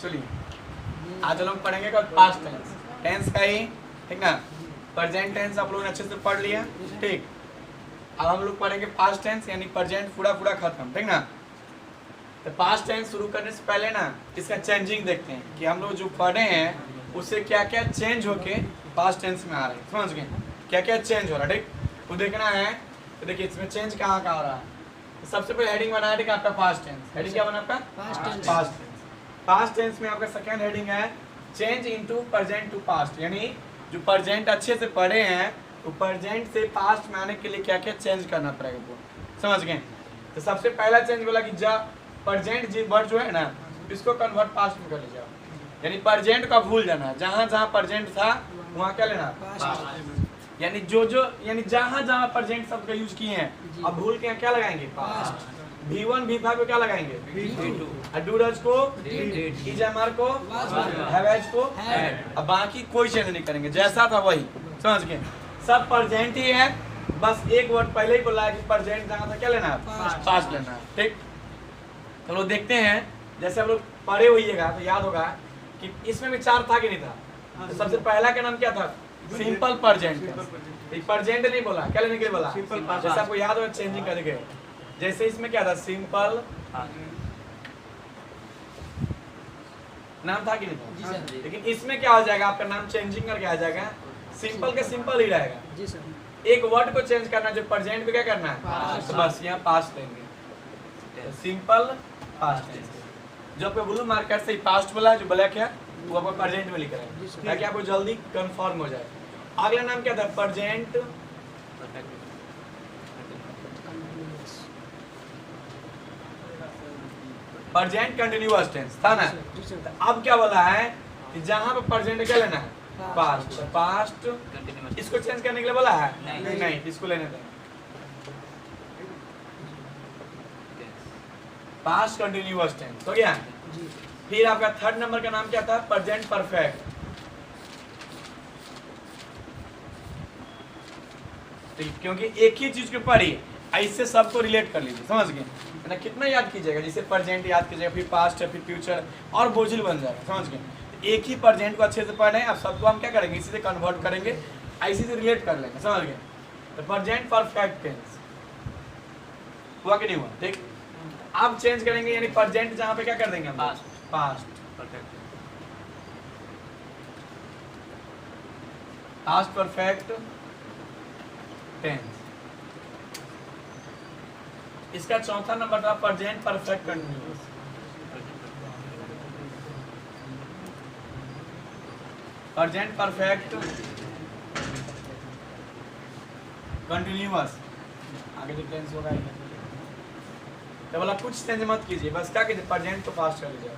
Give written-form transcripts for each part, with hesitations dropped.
चलिए आज लोग पढ़ेंगे कल पास्ट टेंस, टेंस का ही, ठीक ना। प्रेजेंट टेंस आप लोगों ने अच्छे से पढ़ लिया, ठीक। अब हम लोग पढ़ेंगे पास्ट टेंस, यानी प्रेजेंट पूरा पूरा खत्म, ठीक ना। तो पास्ट टेंस शुरू करने से पहले ना इसका चेंजिंग देखते हैं कि हम लोग जो पढ़े हैं उससे क्या क्या चेंज होके पास्ट टेंस में आ रहे हैं, समझ गए, क्या क्या चेंज हो रहा है, ठीक। वो देखना है। तो देखिए इसमें चेंज कहाँ कहाँ हो रहा है। तो सबसे पहले हेडिंग बना है आपका पास्ट टेंस। हेडिंग क्या बना आपका? Past tense. पास्ट टेंस में आपका सेकेंड हेडिंग है change into present to past, यानी जो प्रेजेंट अच्छे से पढ़े हैं तो प्रेजेंट से पास्ट में आने के लिए क्या क्या चेंज करना पड़ेगा वो, समझ गए। तो सबसे पहला चेंज बोला कि जब प्रेजेंट वर्ड जो है ना इसको कन्वर्ट पास्ट में कर ले जाओ, यानी प्रेजेंट का भूल जाना, जहाँ जहाँ प्रेजेंट था वहाँ क्या लेना पास्ट, यानी यानी जहाँ जहाँ प्रेजेंट शब्द का यूज किए हैं अब भूल के क्या लगाएंगे पास्ट। V1 V5 को क्या लगाएंगे V2, डूडल्स को इजमर को हैवेज को हैड। अब बाकी कोई चेंज नहीं करेंगे, जैसा था वही, समझ गए। सब प्रेजेंट ही है, बस एक वर्ड पहले ही बोला है कि प्रेजेंट जहाँ था क्या लेना है पास्ट लेना है, ठीक। तो लोग देखते हैं, जैसे आप लोग पढ़े होइएगा तो याद होगा कि इसमें विचार था कि नहीं था। तो सबसे पहला का नाम क्या था? Simple present. प्रेजेंट नहीं बोला, क्या लेने के लिए बोला? जैसे आपको याद होगा चेंजिंग करके, जैसे इसमें क्या था सिंपल नाम था कि नहीं था, लेकिन इसमें क्या हो जाएगा आपका नाम चेंजिंग करके आ जाएगा, सिंपल के सिंपल ही रहेगा। एक वर्ड को चेंज करना, जो प्रेजेंट को क्या करना है तो बस यहाँ पास्ट लेंगे, सिंपल पास्ट टेंस। जो आपका ब्लू मार्कर से पास्ट बोला है, जो ब्लैक है वो आपको प्रेजेंट में लिख रहा है ताकि आपको जल्दी कंफर्म हो जाए। अगला नाम क्या था? प्रेजेंट प्रेजेंट कंटिन्यूअस टेंस था ना। तो अब क्या बोला है कि जहां पे प्रेजेंट क्या लेना है पास्ट, पास्ट इसको चेंज करने के लिए बोला है नहीं, इसको लेने दें पास्ट कंटिन्यूअस टेंस हो गया। फिर आपका थर्ड नंबर का नाम क्या था? Present perfect. क्योंकि एक ही चीज के पढ़ी ऐसे सबको रिलेट कर लीजिए, समझ गए ना। कितना याद कीजिएगा, जैसे प्रेजेंट याद कीजिएगा, फिर पास्ट है, फिर फ्यूचर और बोझिल बन जाएगा, समझ गए। एक ही प्रेजेंट को अच्छे से पढ़े, अब सबको हम क्या करेंगे इसी से कन्वर्ट करेंगे, इसी से रिलेट कर लेंगे, समझ गए। तो प्रेजेंट परफेक्ट टेंस हुआ कि नहीं हुआ, ठीक। अब चेंज करेंगे, यानी प्रेजेंट जहां पे क्या कर देंगे हम past perfect, past perfect tense. इसका चौथा नंबर था present perfect continuous. Present perfect continuous आगे जो टेंस होगा तो बोला कुछ चेंज मत कीजिए, बस क्या कीजिए प्रेजेंट को पास्ट कर लीजिए।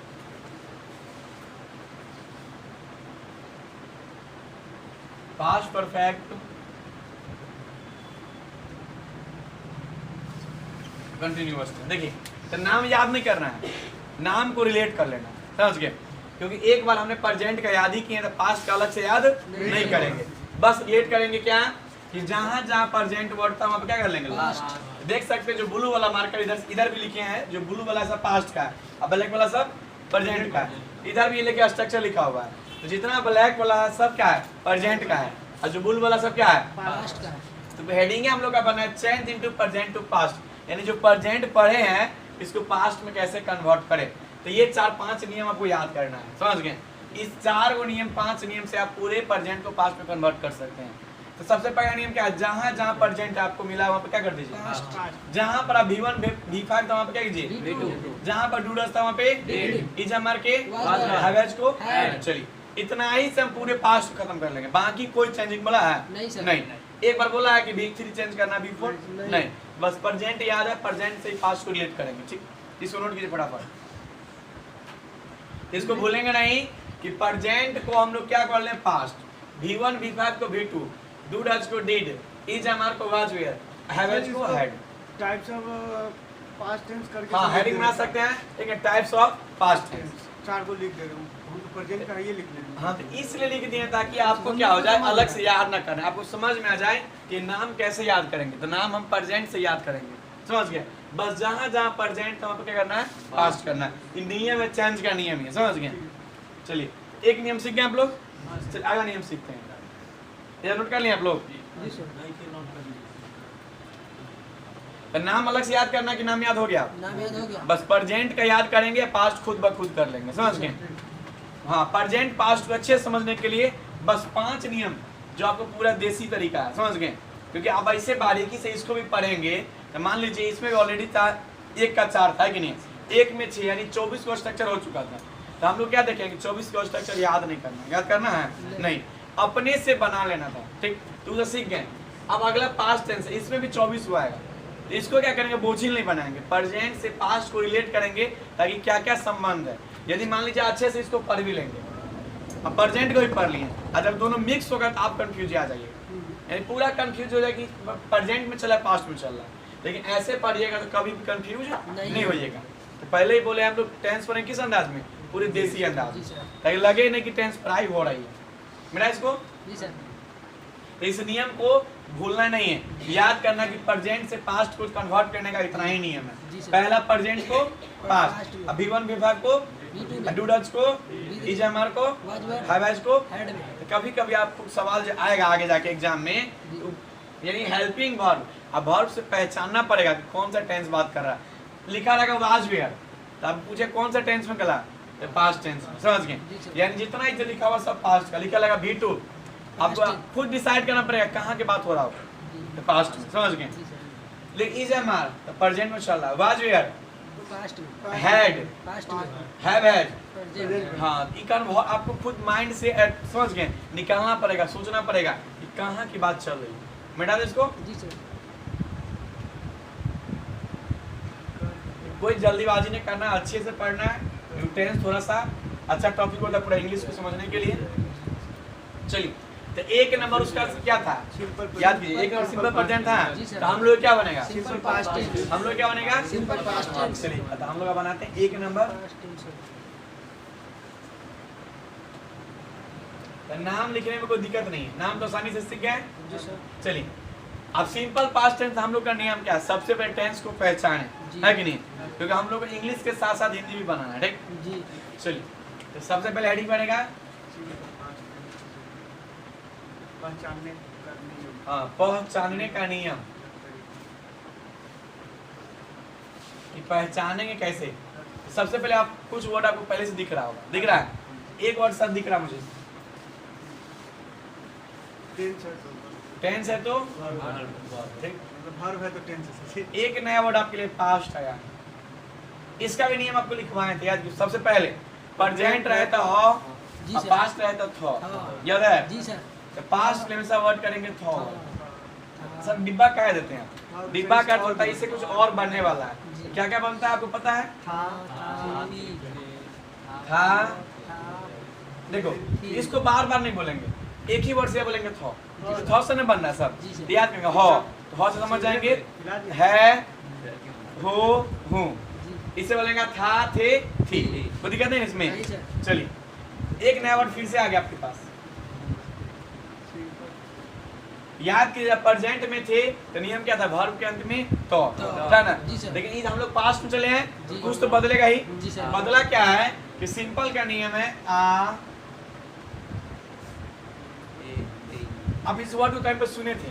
Past perfect continuous. देखिए तो नाम याद नहीं करना है, नाम को रिलेट कर लेना, समझ गए। क्योंकि एक बार हमने प्रेजेंट का याद ही किया तो पास्ट का अलग से याद नहीं करेंगे, बस रिलेट करेंगे क्या कि जहां जहां प्रेजेंट वर्ड था वहां पे क्या कर लेंगे लास्ट। देख सकते हैं जो ब्लू वाला मार्कर इधर भी लिखे हैं, जो ब्लू वाला सब पास्ट का है और ब्लैक वाला सब प्रेजेंट का है। इधर भी लेके स्ट्रक्चर लिखा हुआ है, तो जितना ब्लैक वाला सब क्या है प्रेजेंट का है और जो ब्लू वाला सब क्या है पास्ट का है। तो हेडिंग हम लोग का बना है change into present to past, यानी जो प्रेजेंट पढ़े हैं इसको पास्ट में कैसे कन्वर्ट करें। तो ये 4-5 नियम आपको याद करना है, समझ गए। इस 4 नियम 5 नियम से आप पूरे प्रेजेंट को पास्ट में कन्वर्ट कर सकते हैं। तो सबसे पहला नियम क्या है? जहां जहां प्रेजेंट आपको मिला वहां पे क्या कर दीजिए जहां पर V1 V5 था वहां पे क्या कीजिए V2, जहां पर डूडल्स था वहां पे इजमर के हैवेज को। चलिए इतना ही से हम पूरे पास्ट खत्म कर लेंगे, बाकी कोई चेंजिंग बोला है नहीं। एक बार बोला है कि V3 चेंज करना, V4 नहीं, बस प्रेजेंट याद है, प्रेजेंट से ही पास्ट को रिलेट करेंगे, ठीक। इसको नोट कीजिए फटाफट, इसको भूलेंगे नहीं कि प्रेजेंट को हम लोग क्या कर लें पास्ट, V1 V5 को V2, डू डज को डिड, इज एमआर को वाज वेयर, हैवेज को had. Types of past tense करके हाँ हेडिंग बना सकते हैं, ठीक है। टाइप्स ऑफ पास्ट टेंस 4 को लिख दे रहा हूँ, प्रेजेंट का ये लिख लेंगे। हाँ तो इसलिए लिख दिए ताकि आपको क्या हो जाए अलग से याद ना करना, आपको समझ में आ जाए कि नाम कैसे याद करेंगे। तो नाम हम प्रेजेंट से याद करेंगे, समझ गए? बस जहां जहां प्रेजेंट वहां पर क्या करना है, पास्ट करना है। ये नियम है, चेंज का नियम है, समझ गए? चलिए एक नियम सीख गए आप लोग, चलिए अगला नियम सीखते हैं। ये नोट कर लिए आप लोग? तो नाम अलग से याद करना कि नाम याद हो गया? नाम याद हो गया। बस प्रेजेंट का याद करेंगे, पास्ट खुद ब खुद कर लेंगे, समझ गए? हाँ, प्रेजेंट पास्ट को अच्छे से समझने के लिए बस 5 नियम जो आपको पूरा देसी तरीका है, समझ गए? क्योंकि आप ऐसे बारीकी से इसको भी पढ़ेंगे तो मान लीजिए इसमें ऑलरेडी 1 का 4 था कि नहीं, 1 में 6 यानी 24 का स्ट्रक्चर हो चुका था। तो हम लोग क्या देखेंगे, 24 का स्ट्रक्चर याद नहीं करना, याद करना है नहीं, अपने से बना लेना था, ठीक? तो उसे सीख गए। अब अगला पास्ट टेंस, इसमें भी 24 हुआ है, तो इसको क्या करेंगे, बोझिल नहीं बनाएंगे, प्रेजेंट से पास्ट को रिलेट करेंगे ताकि क्या क्या संबंध है। यदि मान लीजिए अच्छे से इसको पढ़ भी लेंगे, अब प्रेजेंट को भी पढ़ लिए, और जब दोनों मिक्स होगा तो आप कंफ्यूज आ जाइए, यानी पूरा कंफ्यूज हो जाए कि प्रेजेंट में चला है पास्ट में चल रहा है। लेकिन ऐसे पढ़िएगा तो कभी भी कंफ्यूज नहीं होइएगा। तो पहले ही बोले हम लोग टेंस पढ़ें किस अंदाज में, पूरे देसी अंदाज में, ताकि लगे नहीं कि टेंस पढ़ाई हो रही है। मेरा इसको तो इस नियम को भूलना नहीं है, याद करना कि प्रेजेंट से पास्ट को कन्वर्ट करने का इतना ही नियम है। पहला प्रेजेंट को पास्ट, अभी वन विभाग को, डूडल्स को, इजमर को, हैवेज को। कभी कभी आपको सवाल जो आएगा आगे जाके एग्जाम में, यानी हेल्पिंग वर्ब, अब वर्ब से पहचानना पड़ेगा कि कौन सा टेंस बात कर रहा है। लिखा रहेगा वाज वेयर, तो आप पूछे कौन सा टेंस में कला, तो पास्ट टेंस में, समझ गए? यानी जितना ही जो लिखा हुआ सब पास्ट का, लिखा रहेगा V2, आपको खुद डिसाइड करना पड़ेगा कहाँ की बात हो रहा हो, तो पास्ट में, समझ गए? लेकिन इजमर तो प्रेजेंट में चल रहा है, was were had, have had, हाँ, आपको खुद माइंड से समझ गए निकालना पड़ेगा, सोचना पड़ेगा कि कहाँ की बात चल रही है। मिटा दो इसको, कोई जल्दीबाजी नहीं करना, अच्छे से पढ़ना है। टेंस थोड़ा सा अच्छा टॉपिक होता है पूरा इंग्लिश को समझने के लिए। चलिए, तो 1 नंबर उसका क्या था, याद कीजिए, 1 नंबर सिंपल प्रेजेंट था, तो हम लोग क्या बनेगा, सिंपल पास्ट टेंस। हम लोग क्या बनेगा, सिंपल पास्ट टेंस। चलिए तो हम लोग बनाते हैं 1 नंबर। तो नाम लिखने में कोई दिक्कत नहीं है, नाम तो आसानी से सीख गए। चलिए, अब सिंपल पास्ट टेंस हम लोग का नियम क्या है, सबसे पहले टेंस को पहचाने, है कि नहीं? क्योंकि हम लोग को इंग्लिश के साथ साथ हिंदी भी बनाना है, ठीक? चलिए, तो सबसे पहले हेडिंग बनेगा पहचानने का नियम। हाँ, पहचानने का नियम, कि पहचानेंगे कैसे। सबसे पहले आप कुछ वर्ड आपको पहले से दिख रहा होगा, दिख रहा है? एक वर्ड सब दिख रहा है मुझे, टेंस है तो ठीक, वर्ब है तो टेंस है। एक नया वर्ड आपके लिए पास्ट आया, इसका भी नियम आपको लिखवाए थे, याद कीजिए। सबसे पहले प्रेजेंट रहे तो हो, और पास्ट रहे तो थो, याद है? जी सर। तो पास्ट में हमेशा वर्ड करेंगे थो। सब डिब्बा कह देते हैं, डिब्बा का होता है इससे कुछ और बनने वाला है। क्या क्या बनता है आपको पता है? था, देखो इसको बार बार नहीं बोलेंगे, एक ही वर्ड से बोलेंगे थो, थो से नहीं बनना है सब, याद करेंगे। हो तो हो से समझ जाएंगे, है, हो, हूँ, इससे बोलेंगे था, थे, थी, कोई दिक्कत नहीं इसमें। चलिए, एक नया वर्ड फिर से आ गया आपके पास, याद कीजिए प्रेजेंट में थे तो नियम क्या था, वर्ब के अंत में तो था ना। लेकिन ये हम लोग पास्ट में चले हैं, कुछ तो बदलेगा ही। बदला क्या है कि सिंपल का नियम है आ, आप इस वर्ड को कहीं पर सुने थे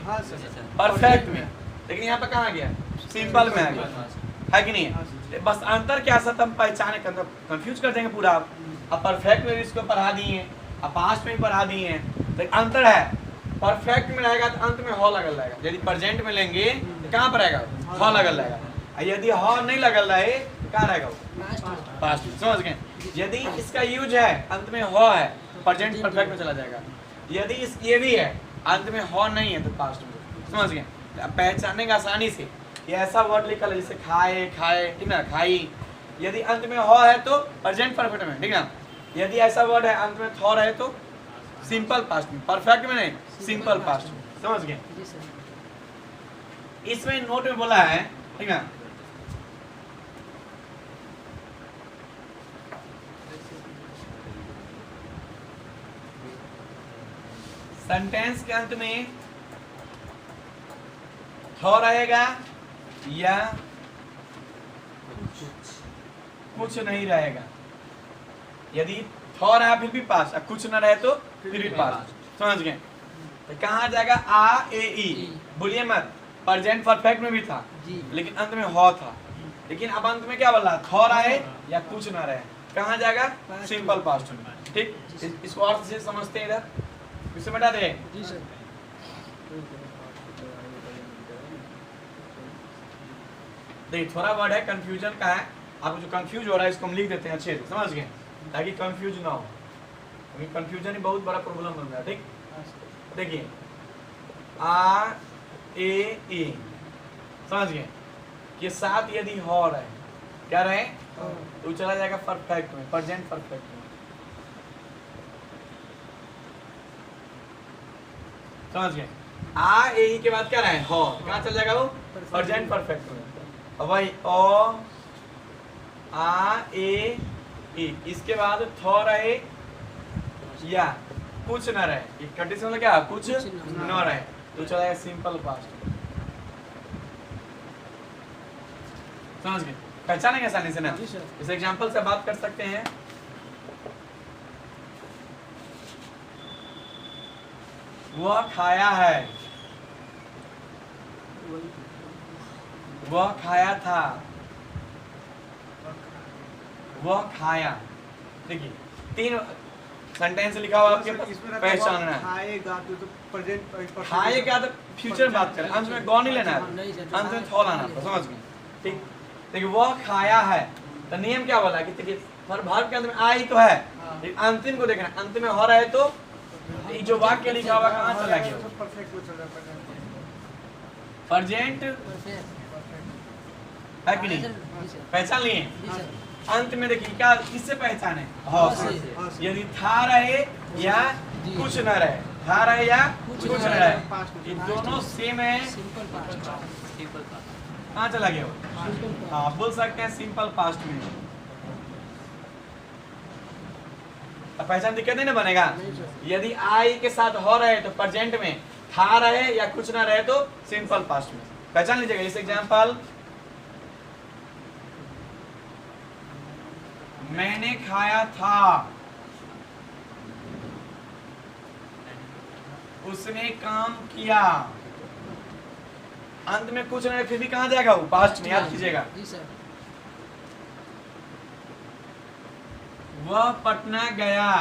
परफेक्ट में, लेकिन यहाँ पे कहाँ गया, सिंपल में आ गया, है कि नहीं? बस अंतर क्या सा हम पहचाने, कंफ्यूज कर देंगे पूरा। अब परफेक्ट में भी इसको पढ़ा दिए हैं, अब पास्ट में भी पढ़ा दिए हैं, लेकिन अंतर है, परफेक्ट में रहेगा तो अंत में हो लगल रहेगा, यदि प्रेजेंट में लेंगे तो कहाँ पर रहेगा, हो लगल रहेगा, और यदि हो नहीं लगल रहे तो कहाँ रहेगा, पास्ट में, समझ गए? यदि इसका यूज है अंत में हो है तो प्रेजेंट परफेक्ट में चला जाएगा, यदि इस ये भी है अंत में हो नहीं है तो पास्ट में, समझ गए? पहचानने का आसानी से ये ऐसा वर्ड लिखा है जैसे खाए, खाए, ठीक ना, खाई, यदि अंत में हो है तो प्रेजेंट परफेक्ट में, ठीक ना? यदि ऐसा वर्ड है अंत में थो रहे तो सिंपल पास्ट में, परफेक्ट में नहीं, सिंपल पास्ट में, समझ गए? इसमें नोट में बोला है, ठीक ना, सेंटेंस के अंत में थो रहेगा या कुछ नहीं रहेगा। यदि थॉ रहा फिर भी पास्ट, अब कुछ न रहे तो फिर भी पास्ट। समझ गए? तो कहाँ जाएगा? आ ए ई। बोलिए मत, प्रेजेंट परफेक्ट में भी था जी। लेकिन अंत में हो था, लेकिन अब अंत में क्या बोल रहा? थॉ रहे या कुछ ना रहे, कहाँ जाएगा? सिंपल पास्ट में। ठीक, इसको अर्थ से समझते हैं। इधर इसे बता दे। जी सर। देखिए थोड़ा वर्ड है कंफ्यूजन का है, आपको जो कंफ्यूज हो रहा है इसको हम लिख देते हैं अच्छे से, समझ गए? ताकि कंफ्यूज ना हो, क्योंकि कंफ्यूजन ही बहुत बड़ा प्रॉब्लम बन रहा है। ठीक, देखिए आ ए ई, समझ गए? ये साथ यदि हो रहे, क्या रहे? तो चला जाएगा परफेक्ट में, प्रेजेंट परफेक्ट में। समझ गए? आ ए ई के बाद क्या रहे? हो, कहाँ चल जाएगा वो? प्रेजेंट परफेक्ट में। अब वही ओ आ ए ई, इसके बाद थो रहे या कुछ न रहे, ये कंडीशन मतलब क्या? कुछ न रहे, तो चला जाएगा सिंपल पास्ट। समझ गए? पहचानेंगे आसानी से ना? जी सर। इस एग्जांपल से बात कर सकते हैं। वह खाया है, वह खाया था, वह खाया। देखिए तीन सेंटेंस लिखा हुआ आपके पास, पहचानना है। खाएगा तो प्रेजेंट खाएगा तो फ्यूचर में बात करें, अंत में गौ नहीं लेना है, नहीं सर। अंत में थॉ लाना है, समझ गए? ठीक, देखिए वह खाया है, तो नियम क्या बोला कि देखिए वर्ब के अंत में आ ही तो है, लेकिन अंतिम को देखना, अंत में हो रहा है तो ये जो वाक्य लिखा हुआ कहाँ चला गया? परफेक्ट में चला जाएगा। प्रेजेंट है कि नहीं? पहचान लिए? जी सर। अंत में देखिए क्या, किससे पहचाने? हो से। यदि था रहे या जी। कुछ न रहे, था रहे या कुछ कुछ न न रहे। रहे, ये दोनों सेम है। Simple past. कहाँ चला गया वो? सिंपल हाँ, बोल सकते हैं सिंपल पास्ट में। अब पहचान दिक्कत नहीं ना बनेगा? नहीं सर। यदि आई के साथ हो रहे तो प्रेजेंट में, था रहे या कुछ ना रहे तो सिंपल पास्ट में। पहचान लीजिएगा। इस एग्जांपल, मैंने खाया था, उसने काम किया। अंत में कुछ नहीं, फिर भी कहाँ जाएगा वो? पास्ट में, याद कीजिएगा। जी सर। वह पटना गया,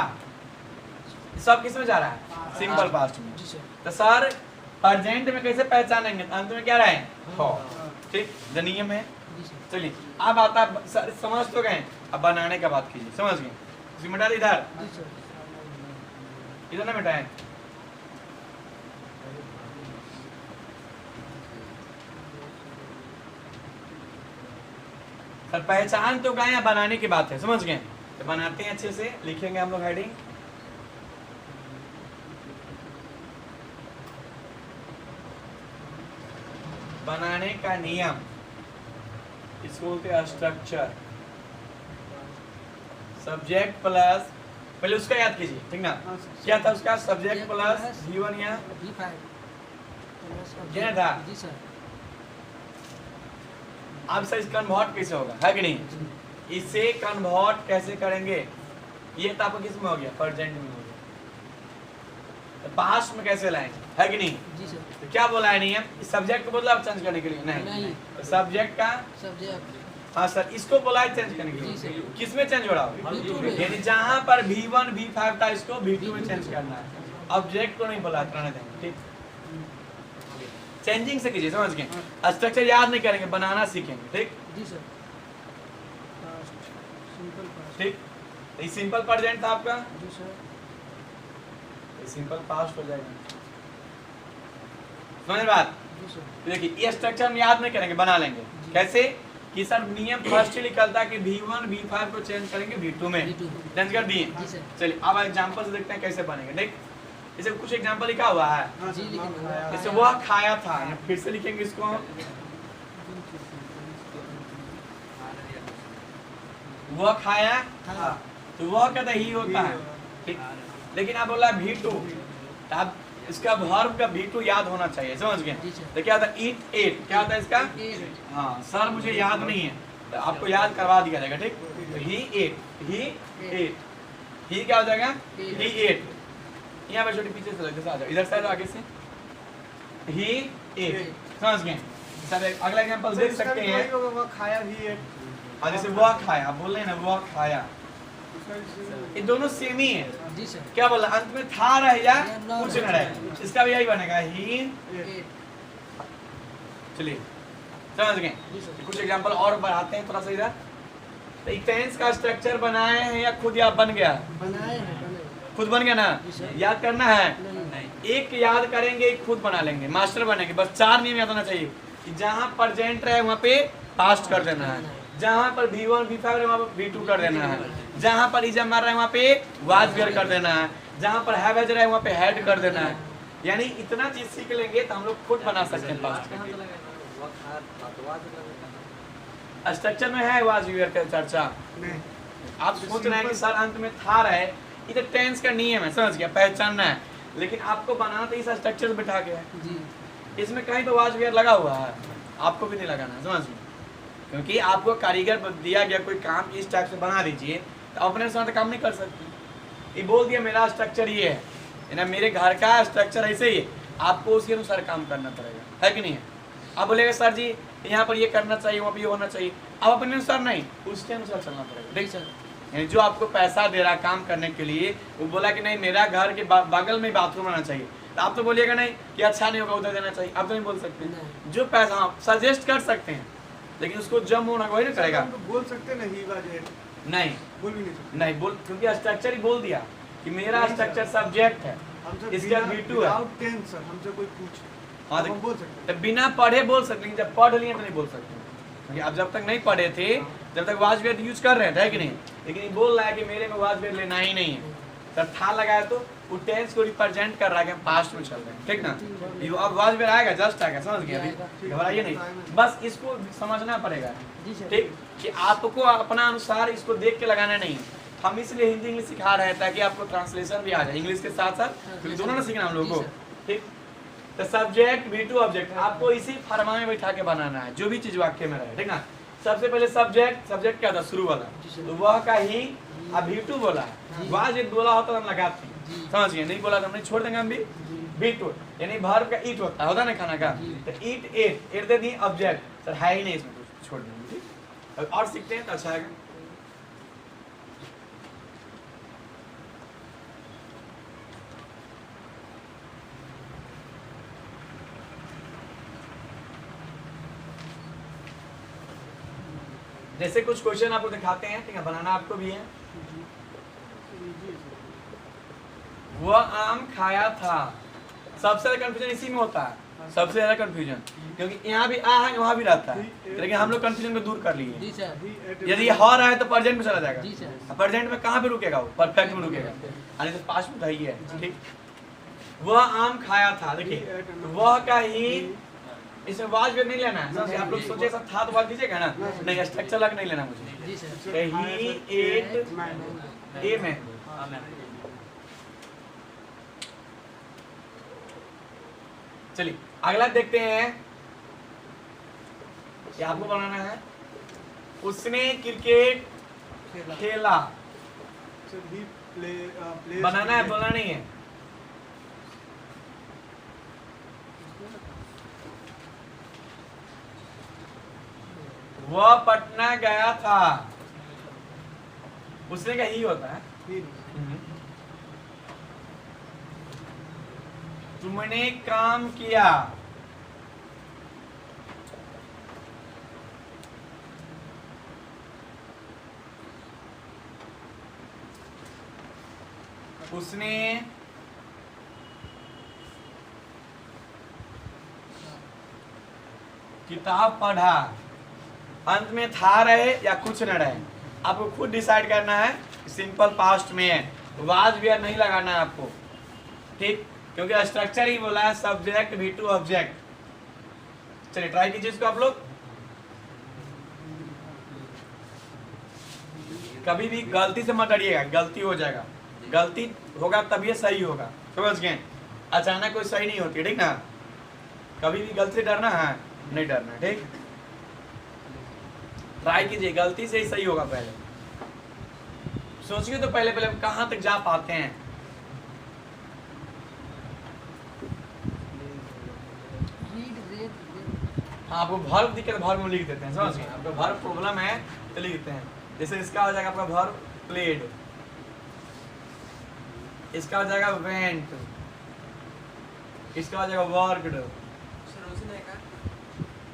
सब किस में जा रहा है? सिंपल पास्ट में। जी सर। तो सर प्रेजेंट में कैसे पहचानेंगे? अंत में क्या रहे? हो। ठीक, जो नियम है। जी सर। चलिए अब आता, समझ तो गए, अब बनाने का बात कीजिए। समझ गए? इसे मिटा दे इधर, जी सर। इधर ना मिटाएं। सर पहचान तो गए, बनाने की बात है। समझ गए? तो बनाते हैं अच्छे से, लिखेंगे हम लोग हेडिंग। बनाने का नियम, इसको बोलते हैं स्ट्रक्चर। सब्जेक्ट प्लस, पहले उसका याद कीजिए, ठीक ना? क्या था उसका? सब्जेक्ट प्लस V1 या V5 क्या था? जी सर। अब सर इसका कन्वर्ट कैसे होगा, है कि नहीं? इसे कन्वर्ट कैसे करेंगे? ये तो आपको किस में हो गया? प्रेजेंट में हो गया। तो पास्ट में कैसे लाएंगे, है कि नहीं? जी सर। तो क्या बोला है नियम? इस सब्जेक्ट को बोला चेंज करने के लिए? नहीं। तो सब्जेक्ट का, सब्जेक्ट। हाँ सर, इसको बोला है चेंज करने के जी सर। लिए। किस में चेंज हो रहा है? V2 में। यानी जहाँ पर V1 V5 था, इसको V2 में चेंज करना है। ऑब्जेक्ट को नहीं बोला, करने देंगे। ठीक, चेंजिंग से कीजिए। समझ गए? स्ट्रक्चर याद नहीं करेंगे, बनाना सीखेंगे। ठीक जी सर। Simple past. ठीक, तो ये सिंपल प्रेजेंट था आपका, जी सर। ये सिंपल पास्ट हो जाएगा। समझ बात? जी सर। तो देखिए ये स्ट्रक्चर हम याद नहीं करेंगे, बना लेंगे। कैसे? कि सर नियम फर्स्ट ही निकलता है कि V1 V5 को चेंज करेंगे V2 में। V2 चेंज कर दिए। जी सर। चलिए अब एग्जांपल से देखते हैं कैसे बनेंगे। देख, इसे कुछ एग्जांपल लिखा हुआ है। जी लिखना है। जैसे वह खाया था, या फिर से लिखेंगे इसको हम, वह खाया था, तो वह कहता ही होता है। ठीक, लेकिन आप बोला V2, तो अब इसका वर्ब का V2 याद होना चाहिए। समझ गए? जी सर। तो क्या होता है? ईट एट, क्या होता है इसका? एट। हाँ सर मुझे याद नहीं है, तो आपको याद करवा दिया जाएगा, ठीक। तो ही एट, ही क्या हो जाएगा, ही एट। यहाँ पे छोटी पीछे से जैसे आ जाओ, इधर से आगे से, ही एट, समझ गए। सर अगला एग्जांपल देख सकते हैं, वो खाया ही है। और जैसे वह खाया, आप बोल रहे हैं ना वह खाया, ये दोनों सेम ही है। जी सर। क्या बोला, अंत में था रहे या कुछ न रहे, इसका भी यही बनेगा, ही। चलिए समझ गए। कुछ एग्जांपल और बढ़ाते हैं थोड़ा सा इधर। तो टेंस का स्ट्रक्चर बनाए हैं या खुद या बन गया, बनाए हैं, खुद बन गया ना, याद करना है। एक याद करेंगे, एक खुद बना लेंगे, मास्टर बनेंगे। बस 4 नियम याद होना चाहिए कि जहाँ प्रेजेंट रहे वहाँ पे पास्ट कर देना है, जहाँ पर V1 V5 रहे वहाँ पर V2 कर देना है, जहाँ पर इज मार रहे वहाँ पे वाज वेयर कर देना है, जहाँ पर हैव हैज रहे वहाँ पे हैड कर देना है। यानी इतना चीज सीख लेंगे तो हम लोग खुद बना सकते हैं पास्ट करके। स्ट्रक्चर में है वाज वेयर का चर्चा। नहीं, आप सोच रहे हैं कि सर अंत में था रहे, इधर टेंस का नियम है, समझ गया, पहचानना है। लेकिन आपको बनाना तो इस स्ट्रक्चर बिठा के है, जी। इसमें कहीं तो वाज वेयर लगा हुआ है, आपको भी नहीं लगाना है, समझ लो। क्योंकि आपको कारीगर दिया गया कोई काम इस टाइप से बना दीजिए, तो अपने साथ काम नहीं कर सकते। ये बोल दिया मेरा स्ट्रक्चर ये है ना, मेरे घर का स्ट्रक्चर ऐसे ही है, आपको उसी अनुसार काम करना पड़ेगा, है कि नहीं है। आप बोलेगा सर जी यहाँ पर ये करना चाहिए, वहाँ पर ये होना चाहिए, अब अपने अनुसार नहीं, उसके अनुसार चलना पड़ेगा, ठीक सर। यानी जो आपको पैसा दे रहा काम करने के लिए, वो बोला कि नहीं मेरा घर के बगल में बाथरूम आना चाहिए, तो आप तो बोलिएगा नहीं कि अच्छा नहीं होगा उधर देना चाहिए, आप तो नहीं बोल सकते। जो पैसा आप सजेस्ट कर सकते हैं, लेकिन उसको जम होना वही नहीं करेगा। हम तो बोल सकते नहीं, ही वाज एट नहीं बोल भी नहीं सकते। नहीं बोल, क्योंकि स्ट्रक्चर ही बोल दिया कि मेरा स्ट्रक्चर सब्जेक्ट है, हमसे इसका V2 है। विदाउट टेंस सर, हमसे कोई पूछे हाँ, हम बोल सकते हैं। तो बिना पढ़े बोल सकते हैं, जब पढ़ लिए तो नहीं बोल सकते। क्योंकि आप जब तक नहीं पढ़े थे, जब तक वाज वेयर यूज कर रहे थे, है कि नहीं। लेकिन ये बोल रहा है कि मेरे में वाज वेयर लेना ही नहीं है, सर था लगाया तो वो टेंस को रिप्रेजेंट कर रहा है कि हम पास्ट में चल रहे हैं, ठीक ना। ये अब वाज वेयर आएगा, जस्ट आएगा, समझ गया, अभी घबराइए नहीं, बस इसको समझना पड़ेगा, ठीक। कि आपको अपना अनुसार इसको देख के लगाना नहीं है। हम इसलिए हिंदी इंग्लिश सिखा रहे हैं ताकि आपको ट्रांसलेशन भी आ जाए इंग्लिश के साथ साथ, क्योंकि दोनों ना सीखना हम लोगों को, ठीक। तो सब्जेक्ट V2 ऑब्जेक्ट आपको इसी फरमा में बैठा के बनाना है, जो भी चीज वाक्य में रहे, ठीक ना। सबसे पहले सब्जेक्ट क्या था, शुरू वाला, तो वह का ही, अब V2 बोला है, वाज एक बोला होता तो हम लगाते हैं, समझ गए, नहीं बोला तो हम नहीं छोड़ देंगे, हम भी V2 यानी वर्ब का ईट होता है ना खाना का, तो ईट एट दे दी ऑब्जेक्ट, सर है ही नहीं इसमें कुछ, छोड़ देंगे, ठीक। और सीखते हैं तो अच्छा आएगा। जैसे कुछ क्वेश्चन आपको दिखाते हैं, ठीक है, बनाना आपको भी है। वह आम खाया था, सबसे ज्यादा कंफ्यूजन इसी में होता है, सबसे ज्यादा कंफ्यूजन, क्योंकि यहाँ भी आ है वहाँ भी रहता है, लेकिन हम लोग कंफ्यूजन को दूर कर लिए। जी सर। यदि हो रहा है तो प्रेजेंट में चला जी जाएगा, सर। प्रेजेंट में कहाँ पे रुकेगा, वो परफेक्ट में रुकेगा, यानी तो पास्ट में तो ही है, ठीक। वह आम खाया था, देखिए वह का ही, इसमें वाज वेयर नहीं लेना है, समझे। आप लोग सोचे सब था तो वाज दीजिएगा ना, नहीं स्ट्रक्चर अलग नहीं लेना मुझे। जी सर। ही एट ए में, चलिए अगला देखते हैं, क्या आपको बनाना है। उसने क्रिकेट खेला, सर ही प्ले बनाना है, बोलना नहीं है। वह पटना गया था, उसने का ही होता है। तुमने काम किया, उसने किताब पढ़ा, अंत में था रहे या कुछ न रहे, आपको खुद डिसाइड करना है। सिंपल पास्ट में है, वाज वेयर नहीं लगाना है आपको, ठीक, क्योंकि स्ट्रक्चर ही बोला है सब्जेक्ट V2 ऑब्जेक्ट। चलिए ट्राई कीजिए इसको आप लोग। कभी भी गलती से मत डरिएगा, गलती हो जाएगा, गलती होगा तब ये सही होगा, समझ गए। अचानक कोई सही नहीं होती, ठीक ना। कभी भी गलती से डरना है नहीं, डरना है, ठीक। ट्राई कीजिए, गलती से ही सही होगा। पहले सोचिए तो पहले पहले कहाँ तक जा पाते हैं। हाँ, आपको वर्ब दिखे तो वर्ब में लिख देते हैं, समझ गए? आपका वर्ब प्रॉब्लम है तो लिख देते हैं। जैसे इसका हो जाएगा आपका वर्ब प्लेड, इसका हो जाएगा वेंट, इसका हो जाएगा वर्कड।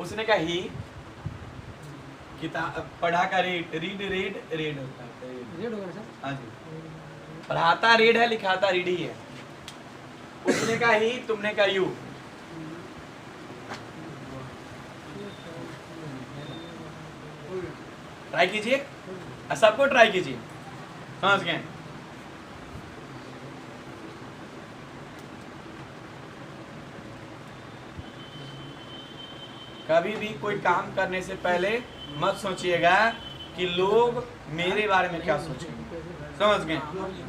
उसने कहा ही, किताब पढ़ा का रीड, रीड रीड रीड होता है। रेड होगा ना सर? हाँ जी, पढ़ाता रीड है, लिखाता रीड ही है। उसने कहा ही, तुमने कहा यू। ट्राई कीजिए, सबको ट्राई कीजिए, समझ गए? कभी भी कोई काम करने से पहले मत सोचिएगा कि लोग मेरे बारे में क्या सोचेंगे, समझ गए?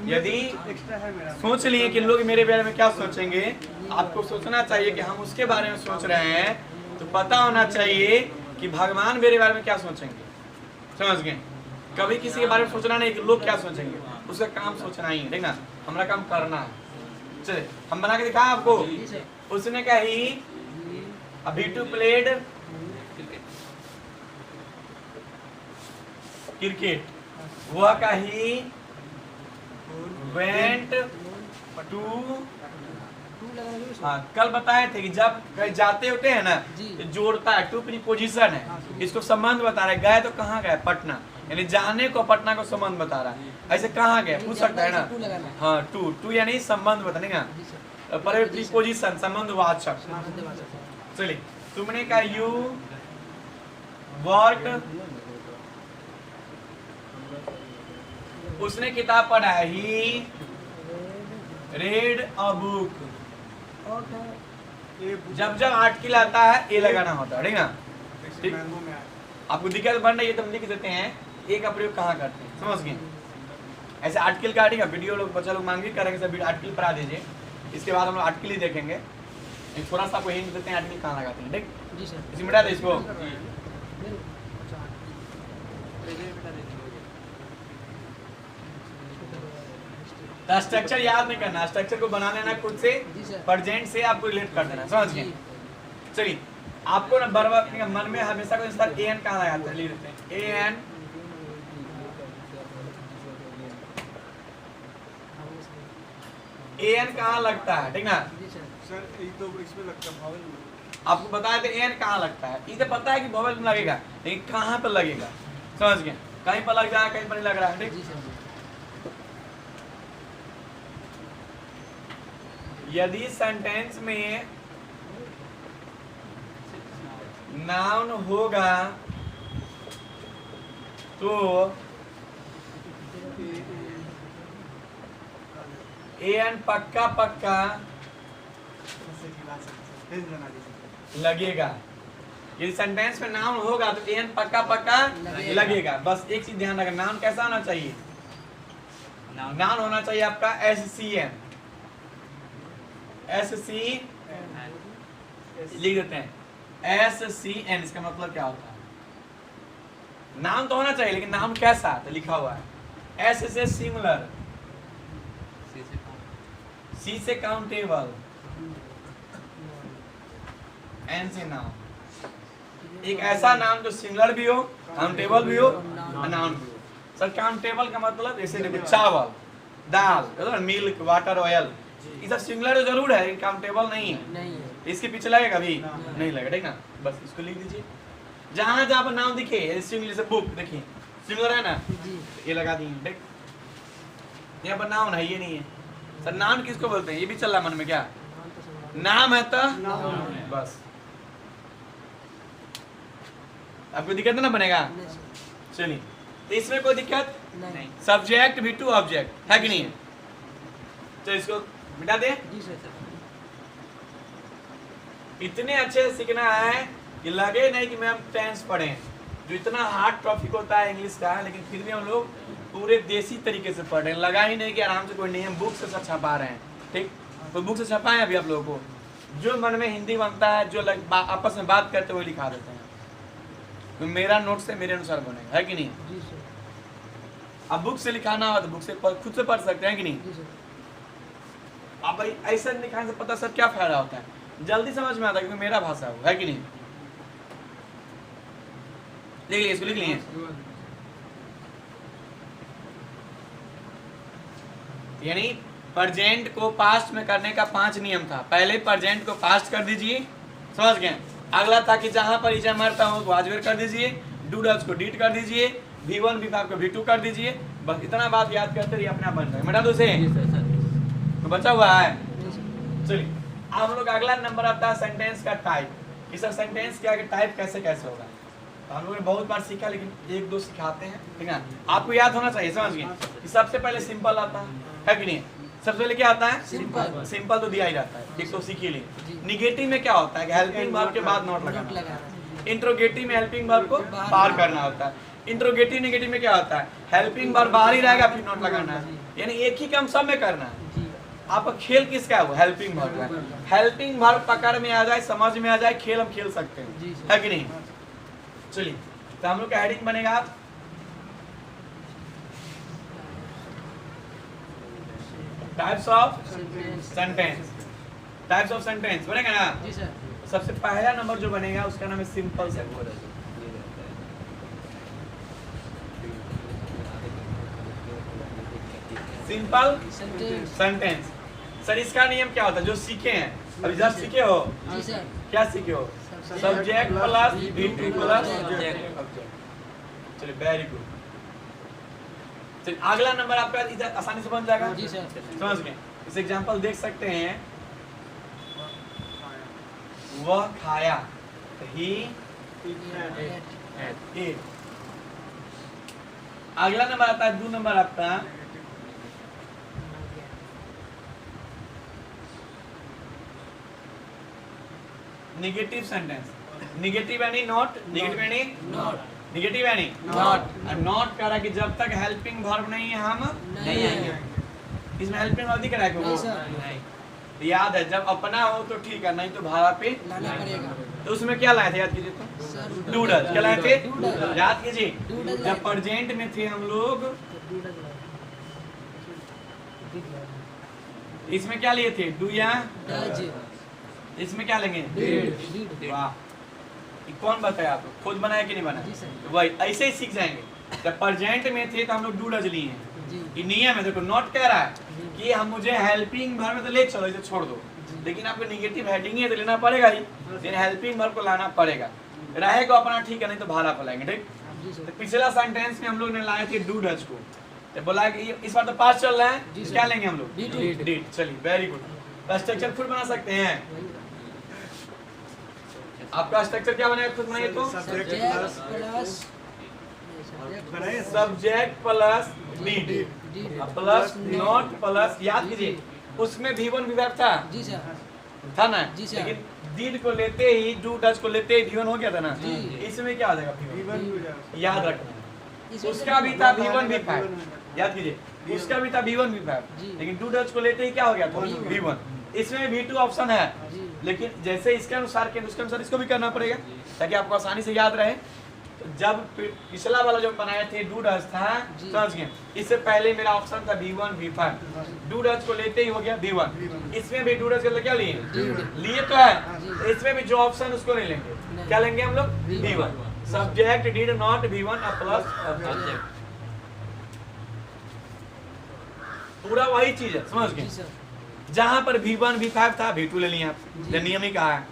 यदि एक्स्ट्रा है मेरा। सोच लिए कि लोग मेरे बारे में क्या सोचेंगे, आपको सोचना चाहिए कि हम उसके बारे में सोच रहे हैं, तो पता होना चाहिए कि भगवान मेरे बारे में क्या सोचेंगे, समझ गए? कभी किसी के बारे में सोचना नहीं कि लोग क्या सोचेंगे, उसका काम सोचना ही है, ठीक ना? हमारा काम करना है। चलिए हम बना के दिखाएं आपको। उसने कहा ही, अभी टू प्लेड क्रिकेट, वह कही वेंट टू। हाँ, कल बताए थे कि जब कहीं जाते होते हैं ना, तो जोड़ता है, टू प्रीपोजिशन है, इसको संबंध बता रहा है। गए तो कहाँ गए? पटना, यानी जाने को पटना को संबंध बता रहा है। ऐसे कहाँ गए पूछ सकता है ना? हाँ, टू टू यानी संबंध बताने का, पर प्रीपोजिशन संबंधवाचक। चलिए, तुमने कहा यू वर्क, उसने किताब पढ़ा है, ही रेड अ बुक। जब जब आर्टिकल आता है ए लगाना होता है, ठीक ना? ठीक? मैंगो में आया। आपको दिक्कत बन रही है तो हम लिख देते हैं ए का प्रयोग कहाँ करते हैं, समझ गए? ऐसे आर्टिकल का, ठीक है? वीडियो लोग बच्चा लोग मांग भी करेंगे, सब आर्टिकल पढ़ा दीजिए। इसके बाद हम लोग आर्टिकल ही देखेंगे। थोड़ा सा आपको हिंट देते हैं आर्टिकल कहाँ लगाते हैं, ठीक? जी सर। इसी मिटा दे इसको। स्ट्रक्चर याद नहीं करना, स्ट्रक्चर को बना लेना खुद से, प्रेजेंट से आपको रिलेट कर देना, समझ गए? चलिए, आपको ना बराबर मन में हमेशा कोई इंसान एन कहाँ लगाते हैं, लिख देते हैं एन। एन कहाँ लगता है, ठीक ना? सर ये तो इसमें लगता है vowel में। आपको बताया था एन कहाँ लगता है, ये तो पता है कि वोवेल में लगेगा, लेकिन कहाँ पर लगेगा, समझ गए? कहीं पर लग जाएगा, कहीं पर नहीं लग रहा है, ठीक? यदि सेंटेंस में नाउन होगा तो एन पक्का पक्का लगेगा। यदि सेंटेंस में नाउन होगा तो एन पक्का पक्का लगेगा। बस एक चीज ध्यान रखना, नाउन कैसा होना चाहिए? नाउन होना चाहिए आपका SCN। SC लिख देते हैं, SCN, इसका मतलब क्या होता है? नाउन तो होना चाहिए, लेकिन नाउन कैसा? तो लिखा हुआ है S से सिमिलर, C से काउंटेबल, N से नाउन। एक ऐसा नाम जो सिमिलर भी हो, काउंटेबल भी हो, नाउन भी हो। सर काउंटेबल का मतलब जैसे देखो चावल, दाल, मिल्क, वाटर, ऑयल, ये सब सिमिलर जरूर है, लेकिन काउंटेबल नहीं है। इसके पीछे लगेगा भी नहीं लगेगा, ठीक ना? बस इसको लिख दीजिए। जहाँ जहाँ पर नाम दिखे, जैसे बुक देखिए सिमिलर है ना, ये लगा दिए, ठीक? यहाँ पर नाउन है, ये नहीं है। सर नाउन किसको बोलते हैं? ये भी चल रहा मन में क्या? नाम है तो बस। आपको दिक्कत ना बनेगा? चलिए, तो इसमें कोई दिक्कत नहीं। सब्जेक्ट भी टू ऑब्जेक्ट है कि नहीं है? तो इसको मिटा दे। इतने अच्छे से सीखना है कि लगे नहीं कि मैम टेंस पढ़ें, जो इतना हार्ड टॉपिक होता है इंग्लिश का, लेकिन फिर भी हम लोग पूरे देसी तरीके से पढ़ रहे हैं। लगा ही नहीं कि आराम से कोई नहीं, हम बुक से छपा रहे हैं, ठीक? तो बुक से छपाएं अभी आप लोगों को, जो मन में हिंदी बनता है, जो आपस में बात करते हुए लिखा देते हैं। तो मेरा नोट से मेरे अनुसार बनेगा, है कि नहीं? जी सर। अब बुक से लिखाना हो तो बुक से खुद से पढ़ सकते हैं कि नहीं? जी सर। अब भाई ऐसा लिखाने से पता सर क्या फायदा होता है, जल्दी समझ में आता है क्योंकि मेरा भाषा है कि नहीं? लिख लिए इसको, लिख लिए। यानी प्रेजेंट को पास्ट में करने का 5 नियम था। पहले प्रेजेंट को पास्ट कर दीजिए, समझ गए? अगला था कि जहां पर इजा मरता हो तो आजवेर कर दीजिए, डू डज को डीड कर दीजिए, V1 V5 को V2 कर दीजिए। बस इतना बात याद करते रहिए, अपने आप बन जाएगा। मिटा दो से तो बचा हुआ है। चलिए अब हम लोग अगला नंबर आता है सेंटेंस का टाइप। कि सर सेंटेंस क्या टाइप कैसे कैसे होगा, तो हम लोगों ने बहुत बार सीखा लेकिन एक दो सिखाते हैं, ठीक है? आपको याद होना चाहिए, समझ गए? कि सबसे पहले सिंपल आता है कि नहीं? सबसे पहले क्या आता है? सिंपल। सिंपल तो दिया ही रहता है, एक तो सीख ही लिए। निगेटिव में क्या होता है कि हेल्पिंग वर्ब के बाद नॉट लगाना। इंट्रोगेटिव में हेल्पिंग वर्ब को बाहर करना होता है। इंट्रोगेटिव नेगेटिव में क्या होता है? हेल्पिंग वर्ब बाहर ही रहेगा, फिर नॉट लगाना है। यानी एक ही काम सब में करना है। आपका खेल किसका है? वो हेल्पिंग वर्ब का। हेल्पिंग वर्ब पकड़ में आ जाए, समझ में आ जाए, खेल हम खेल सकते हैं, है कि नहीं? चलिए तो हम लोग का हेडिंग बनेगा types of sentence. Types of sentence बनेगा ना? जी सर। सबसे पहला नंबर जो बनेगा उसका नाम है simple sentence. Simple sentence. Sir इसका नियम क्या होता है जो सीखे हैं अभी? जस्ट सीखे हो? जी सर। क्या सीखे हो? Subject plus V2 plus object. चलिए वेरी गुड। चलिए अगला नंबर आपका इधर आसानी से बन जाएगा। जी सर। समझ गए? इस एग्जांपल देख सकते हैं, वह खाया, ही ate। अगला नंबर आता है 2 नंबर आपका नेगेटिव सेंटेंस। नेगेटिव यानी नॉट, नेगेटिव यानी नॉट, नेगेटिव यानी नॉट। नॉट कह रहा है कि जब तक हेल्पिंग वर्ब नहीं है हम नहीं आएंगे। इसमें हेल्पिंग वर्ब दिख रहा है नहीं को? सर। याद है जब अपना हो तो ठीक है, नहीं तो भाड़ा पे लाना पड़ेगा। तो उसमें क्या लाए थे याद कीजिए तो? Sir doodle. क्या लाए थे? डूडल। याद कीजिए डूडल जब प्रेजेंट में थे हम लोग, इसमें क्या लिए थे? डू या डज। इसमें क्या लेंगे? डीड। वाह, ये कौन बताया? आपको खुद बनाया कि नहीं जी बनाया? सर। वही ऐसे ही सीख जाएंगे। जब प्रेजेंट में थे तो हम लोग डू डज लिए हैं। जी। ये नियम है। देखो नॉट कह रहा है कि हम मुझे हेल्पिंग वर्ब में तो ले चलो, इसे छोड़ दो, लेकिन आपको नेगेटिव हेडिंग है तो लेना पड़ेगा ही, लेकिन हेल्पिंग वर्ब को लाना पड़ेगा। रहेगा अपना ठीक है, नहीं तो भाड़ा पर लाएंगे, ठीक? जी तो सर। पिछला सेंटेंस में हम लोग ने लाए थे डू डज को, तो बोला कि इस बार तो पास चल रहा है, जी तो सर। क्या लेंगे हम लोग? Did। डिड। चलिए वेरी गुड। तो स्ट्रक्चर खुद बना सकते हैं। आपका स्ट्रक्चर क्या बनेगा? खुद बनाइए तो। सब्जेक्ट प्लस बनाइए। Subject plus did did plus not plus, याद कीजिए उसमें V1 V5 था जी सर। था ना? जी सर। लेकिन डीड को लेते ही, डू डज को लेते ही V1 हो गया था ना? जी। इसमें क्या आ जाएगा? V1 V1 हो जाएगा। याद रखना। इसमें उसका भी था V1 V5, याद कीजिए उसका भी था V1 V5, जी। लेकिन डू डज को लेते ही क्या हो गया था? V1। इसमें V2 ऑप्शन है, जी। लेकिन जैसे इसके अनुसार के उसके अनुसार इसको भी करना पड़ेगा ताकि आपको आसानी से याद रहे। तो जब पिछला वाला जो बनाए थे डू डज था, जी। समझ गए? इससे पहले मेरा ऑप्शन था V1 V5, डू डज को लेते ही हो गया V1। इसमें भी डू डज के लिए क्या लिए? लिए तो है, जी। तो इसमें भी जो ऑप्शन उसको नहीं लेंगे। नहीं। क्या लेंगे हम लोग? V1। Subject did not V1 plus object. पूरा वही चीज है, समझ जी गए? सर। जहां पर V1 V5 था V2 ले लिया आप, जी। ये नियम ही कहा है।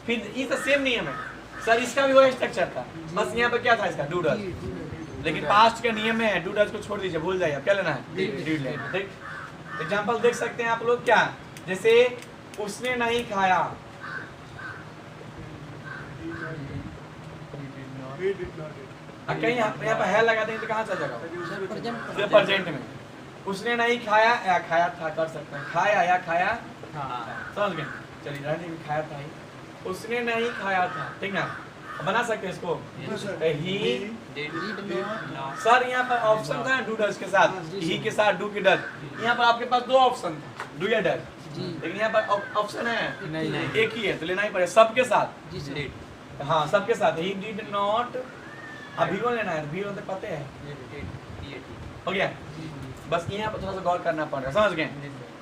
फिर ये तो सेम नियम है सर, इसका भी वही स्ट्रक्चर था, बस यहाँ पर क्या था इसका? Do does. लेकिन पास्ट के नियम में है डू डज को छोड़ दीजिए, भूल जाइए। अब क्या लेना है? डिड लेना है, ठीक? एग्जांपल देख सकते हैं आप लोग, क्या जैसे उसने नहीं खाया, We did not eat. कहीं यहाँ पर है लगा देंगे तो कहाँ चल जाएगा? Sir present. ये प्रेजेंट में उसने नहीं खाया या खाया था, कर सकते हैं खाया या खाया, समझ गए? चलिए रहने में खाया था ही, उसने नहीं खाया था, ठीक ना? बना सकते हैं इसको। No, sir. He did not. Sir यहाँ पर ऑप्शन था डू डज के साथ, जी, ही सर। के साथ डू की डज। यहाँ पर आपके पास 2 ऑप्शन था, डू या डज, जी। लेकिन यहाँ पर ऑप्शन है नहीं। एक ही है, तो लेना ही पड़ेगा सबके साथ। जी सर। हाँ सबके साथ। ही डिड नॉट अब V1 लेना है, V1 तो पता है हो गया। बस यहाँ पर थोड़ा सा गौर करना पड़ेगा, समझ गए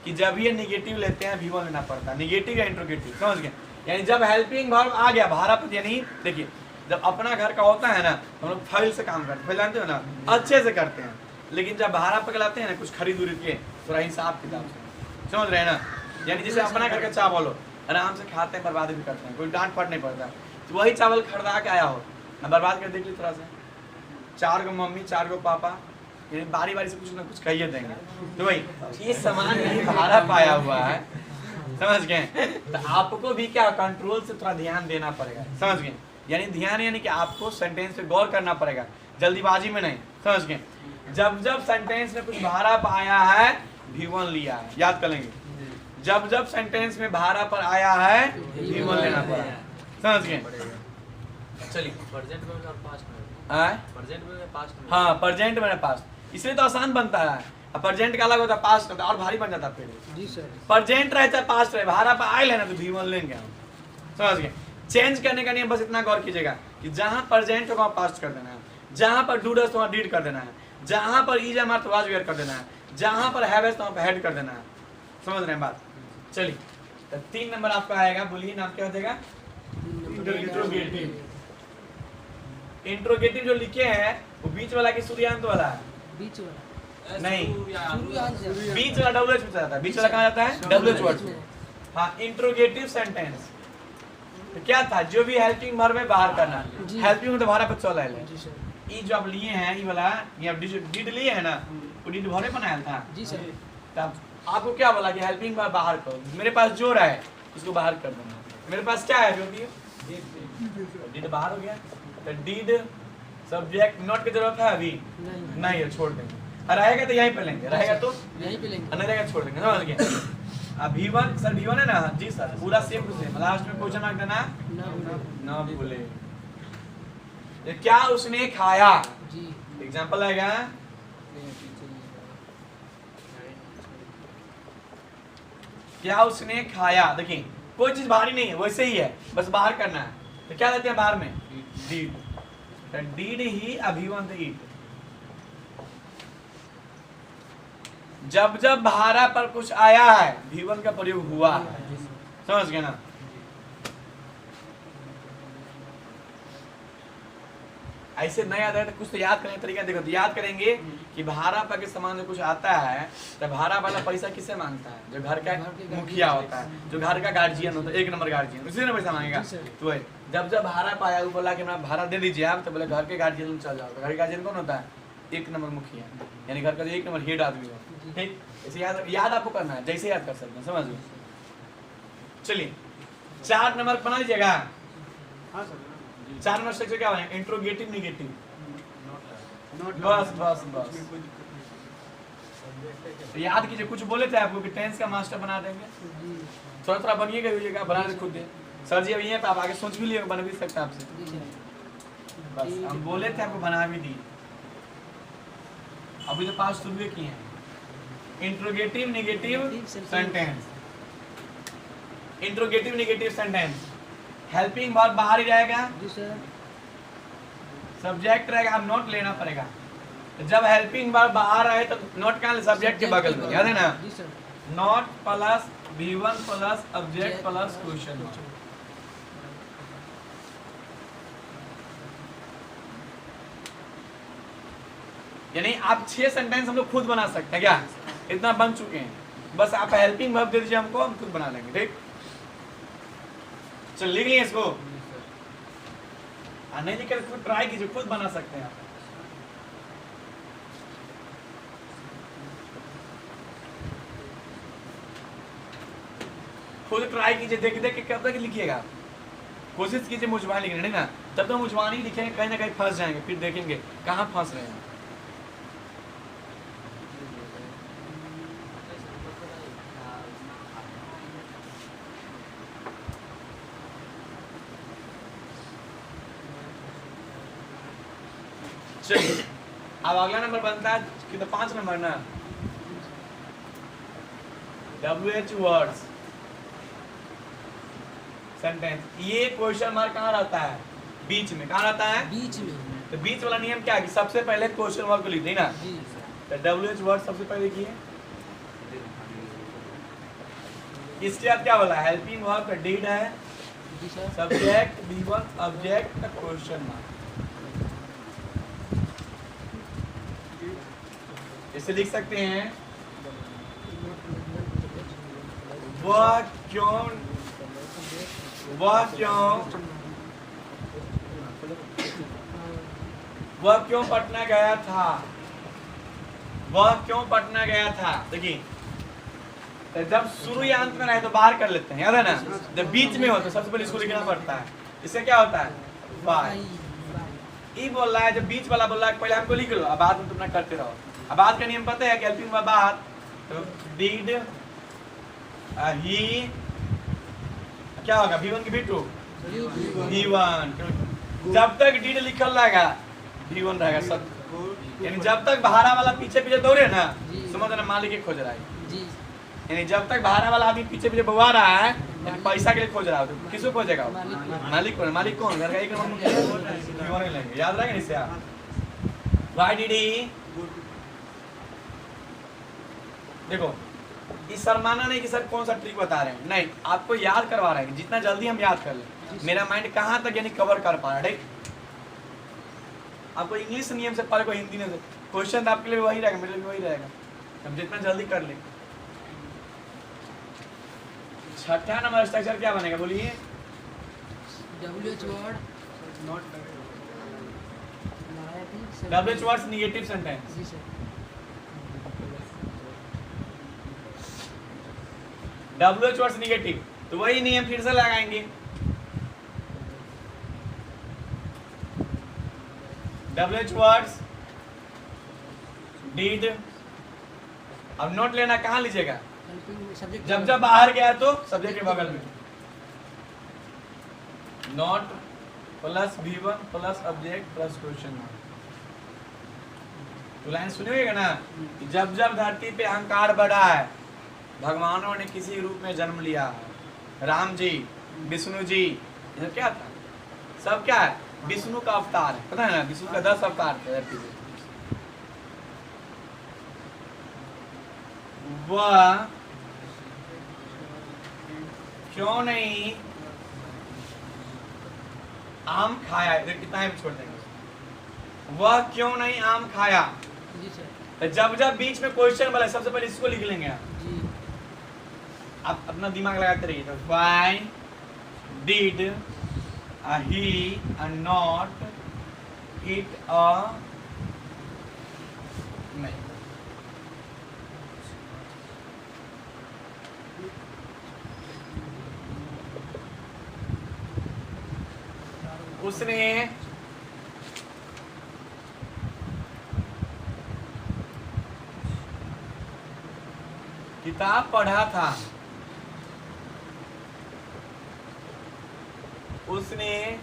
कि जब ये निगेटिव लेते हैं V1 लेना पड़ता है, निगेटिव या इंट्रोगेटिव, समझ गए। यानी जब हेल्पिंग वर्ब आ गया भाड़ा पर, यानी देखिए जब अपना घर का होता है ना हम लोग फाइल से काम करते हैं, फाइल जानते हो ना, अच्छे से करते हैं। लेकिन जब भाड़ा पर लाते हैं ना कुछ खरीद उरीद के, थोड़ा हिसाब किताब से, समझ रहे हैं ना। यानी जैसे अपना घर का चावल हो, आराम से खाते हैं, बर्बाद भी करते हैं, कोई डांट पड़ नहीं पड़ता। तो वही चावल खरीदा के आया हो ना, बर्बाद कर देख ली थोड़ा सा, 4 गो मम्मी 4 गो पापा, यानी बारी बारी से कुछ ना कुछ कहिए देंगे। तो वही ये सामान नहीं भाड़ा पाया हुआ है, समझ गए। तो आपको भी क्या कंट्रोल से थोड़ा ध्यान देना पड़ेगा, समझ गए। यानी ध्यान यानी कि आपको सेंटेंस पे गौर करना पड़ेगा, जल्दीबाजी में नहीं, समझ गए। जब जब सेंटेंस में कुछ भाड़ा पर आया है V1 लिया है, याद कर लेंगे। जब जब सेंटेंस में भाड़ा पर आया है V1 लेना पड़ा, समझ गए। चलिए प्रेजेंट में और पास्ट में, प्रेजेंट में पास्ट में, हाँ प्रेजेंट में पास्ट, इसलिए तो आसान बनता है। अब प्रेजेंट का अलग होता है, पास्ट होता है और भारी बन जाता है फिर। जी सर। प्रेजेंट रहे चाहे पास्ट रहे, भाड़ा पर आए लेना तो V1 लेंगे हम, समझ गए। चेंज करने का नियम बस इतना गौर कीजिएगा कि जहां प्रेजेंट होगा पास्ट कर देना है, जहां पर डू डज वहां डीड कर देना है, जहां पर is am are was were कर देना है, जहां पर हैव हैज वहां पर हैड कर देना है, समझ रहे हैं बात। चलिए तो 3 नंबर आपका आएगा, बोलिए नाम क्या हो जाएगा? इंट्रोगेटिव। इंट्रोगेटिव जो लिखे हैं वो बीच वाला कि सूर्यांत वाला है? बीच वाला नहीं, शुरुआत बीच वाला WH में जाता है, बीच वाला कहाँ जाता है? WH वर्ड में। हाँ, इंट्रोगेटिव सेंटेंस तो क्या था, जो भी हेल्पिंग वर्ब में बाहर करना, हेल्पिंग में तो भाड़ा पर चला है। जी सर। ये जो आप लिए हैं, ये वाला ये आप डिड लिए हैं ना, वो डिड भरे बनाया था। जी सर। तब आपको क्या बोला कि हेल्पिंग वर्ब बाहर करो, मेरे पास जो रहा है उसको बाहर कर देना। मेरे पास क्या है जो दिए, डिड बाहर हो गया, तो डिड सब्जेक्ट नोट की जरूरत है अभी नहीं है, छोड़ देंगे। और रहेगा तो यहीं पे लेंगे, रहेगा तो यहीं पे लेंगे, नहीं रहेगा छोड़ देंगे, समझ गए। अब V1 सर V1 है ना? जी सर, पूरा सेम टू सेम, लास्ट में क्वेश्चन मार्क देना ना भूले। ये क्या उसने खाया, जी एग्जांपल आएगा। क्या उसने खाया, देखिए कोई चीज भारी नहीं है, वैसे ही है, बस बाहर करना है। तो क्या लेते हैं बाहर में? डीड। डीड ही V1 द ईट। जब जब भाड़ा पर कुछ आया है V1 का प्रयोग हुआ है, समझ गए ना। ऐसे नहीं याद है तो कुछ तो याद करने का तरीका देखो, तो याद करेंगे कि भाड़ा पर के सामान जो कुछ आता है तो भाड़ा वाला पैसा किससे मांगता है? जो घर का मुखिया होता है, जो घर का गार्जियन होता है, 1 नंबर गार्जियन, उसी ने पैसा मांगेगा। तो जब जब भाड़ा पाया वो बोला कि मैं भाड़ा दे दीजिए आप, तो बोले घर के गार्जियन में चल जाओ। घर के गार्जियन कौन होता है? 1 नंबर मुखिया, यानी घर का जो 1 नंबर हेड आदमी हो। ठीक, इसे याद आपको करना है, जैसे याद कर सकते हैं, समझ लो। चलिए 4 नंबर बना लीजिएगा। हाँ सर। 4 नंबर स्ट्रक्चर क्या बनेगा? इंट्रोगेटिव निगेटिव, नॉट बस बस बस। तो याद कीजिए, कुछ बोले थे आपको कि टेंस का मास्टर बना देंगे, थोड़ा थोड़ा बनिएगा, हुईएगा, बना दे खुद दे। सर जी अब ये पे आप आगे सोच भी लिए, बना भी सकते हैं आपसे, बस हम बोले थे आपको बना भी दिए। अभी तो पास शुरू किए हैं। Interrogative negative sentence, interrogative negative sentence, helping verb बाहर ही रहेगा, जी सर। सब्जेक्ट रहेगा, अब नोट लेना पड़ेगा। तो जब हेल्पिंग वर्ब बाहर आए तो नोट कहाँ? सब्जेक्ट के बगल में, याद है ना? जी sir. Not plus V1 plus object plus question mark. यानी आप 6 सेंटेंस हम लोग खुद बना सकते हैं क्या? इतना बन चुके हैं, बस आप हेल्पिंग वर्ब दे दीजिए हमको, हम खुद बना लेंगे। ठीक, चल लिख लिए इसको, नहीं लिखे तो ट्राई कीजिए, खुद बना सकते हैं आप। खुद ट्राई कीजिए, देख देख के कब तक लिखिएगा, कोशिश कीजिए मुझवान लिखने, नहीं ना? जब तो मुझवान ही लिखेंगे कहीं ना कहीं फंस जाएंगे, फिर देखेंगे कहाँ फंस रहे हैं। चलिए अब अगला नंबर बनता है कि तो 5 नंबर ना, WH वर्ड्स सेंटेंस। ये क्वेश्चन मार्क कहाँ रहता है? बीच में कहाँ रहता है? बीच में। तो बीच वाला नियम क्या है कि सबसे पहले क्वेश्चन वर्ब को लिख देना। जी तो WH वर्ड सबसे पहले लिखिए। इसके बाद क्या बोला? हेल्पिंग वर्ब का डीड है, जी sir. Subject V1 object question mark. इसे लिख सकते हैं वह क्यों पटना गया था? वह क्यों पटना गया था? देखिए तो जब शुरू या अंत में रहे तो बाहर कर लेते हैं, याद है ना? जब बीच में हो तो सबसे पहले इसको लिखना पड़ता है। इससे क्या होता है? वाई। ई बोल रहा है, जब बीच वाला बोल रहा है पहले हमको लिख लो, अब बाद में तुम ना करते रहो। अब बाद का नियम पता है? हेल्पिंग वर्ब बाद तो डिड ही क्या होगा? V1 की V2 V1। जब तक डिड लिखल रहेगा V1 रहेगा सब, यानी जब तक बाहर वाला पीछे पीछे दौड़े ना समझ ना मालिक के खोज रहा है। जी यानी जब तक बाहर वाला आदमी पीछे पीछे बउआ रहा है यानी पैसा के लिए खोज रहा है, तो किसको खोजेगा? मालिक कौन? मालिक कौन? घर का एक नंबर मुखिया V1 ही लेंगे, याद रहेगा इससे आप। Why did he? देखो इस शर्माना नहीं कि सर कौन सा ट्रिक बता रहे हैं, नहीं आपको याद करवा रहे हैं जितना जल्दी हम याद कर लें। मेरा माइंड कहाँ तक यानी कवर कर पा रहा है। आपको इंग्लिश नियम से पढ़े को हिंदी में क्वेश्चन तो आपके लिए वही रहेगा, मेरे लिए भी वही रहेगा, हम जितना जल्दी कर लें। छठा नंबर स्ट्रक्चर क्या बनेगा बोलिए? WH word Not WH words negative sentence. जी सर। WH वर्ड्स नेगेटिव तो वही नियम फिर से लगाएंगे। WH वर्ड्स डिड, अब नोट लेना कहाँ लीजिएगा? हेल्पिंग सब्जेक्ट जब जब बाहर गया तो सब्जेक्ट के बगल में not plus V1 plus object plus question mark. तो लाइन सुनिएगा ना कि जब जब धरती पे अहंकार बढ़ा है, भगवानों ने किसी रूप में जन्म लिया है। राम जी, विष्णु जी, ये क्या था? सब क्या है? विष्णु का अवतार है, पता है ना? विष्णु का 10 अवतार थे धरती पे। वह क्यों नहीं आम खाया? इधर कितना है छोड़ देंगे। वह क्यों नहीं आम खाया? जी सर। तो जब जब बीच में क्वेश्चन बोला सबसे पहले इसको लिख लेंगे आप। जी आप अपना दिमाग लगाते रहिए। तो why did he not it नहीं, उसने किताब पढ़ा था। उसने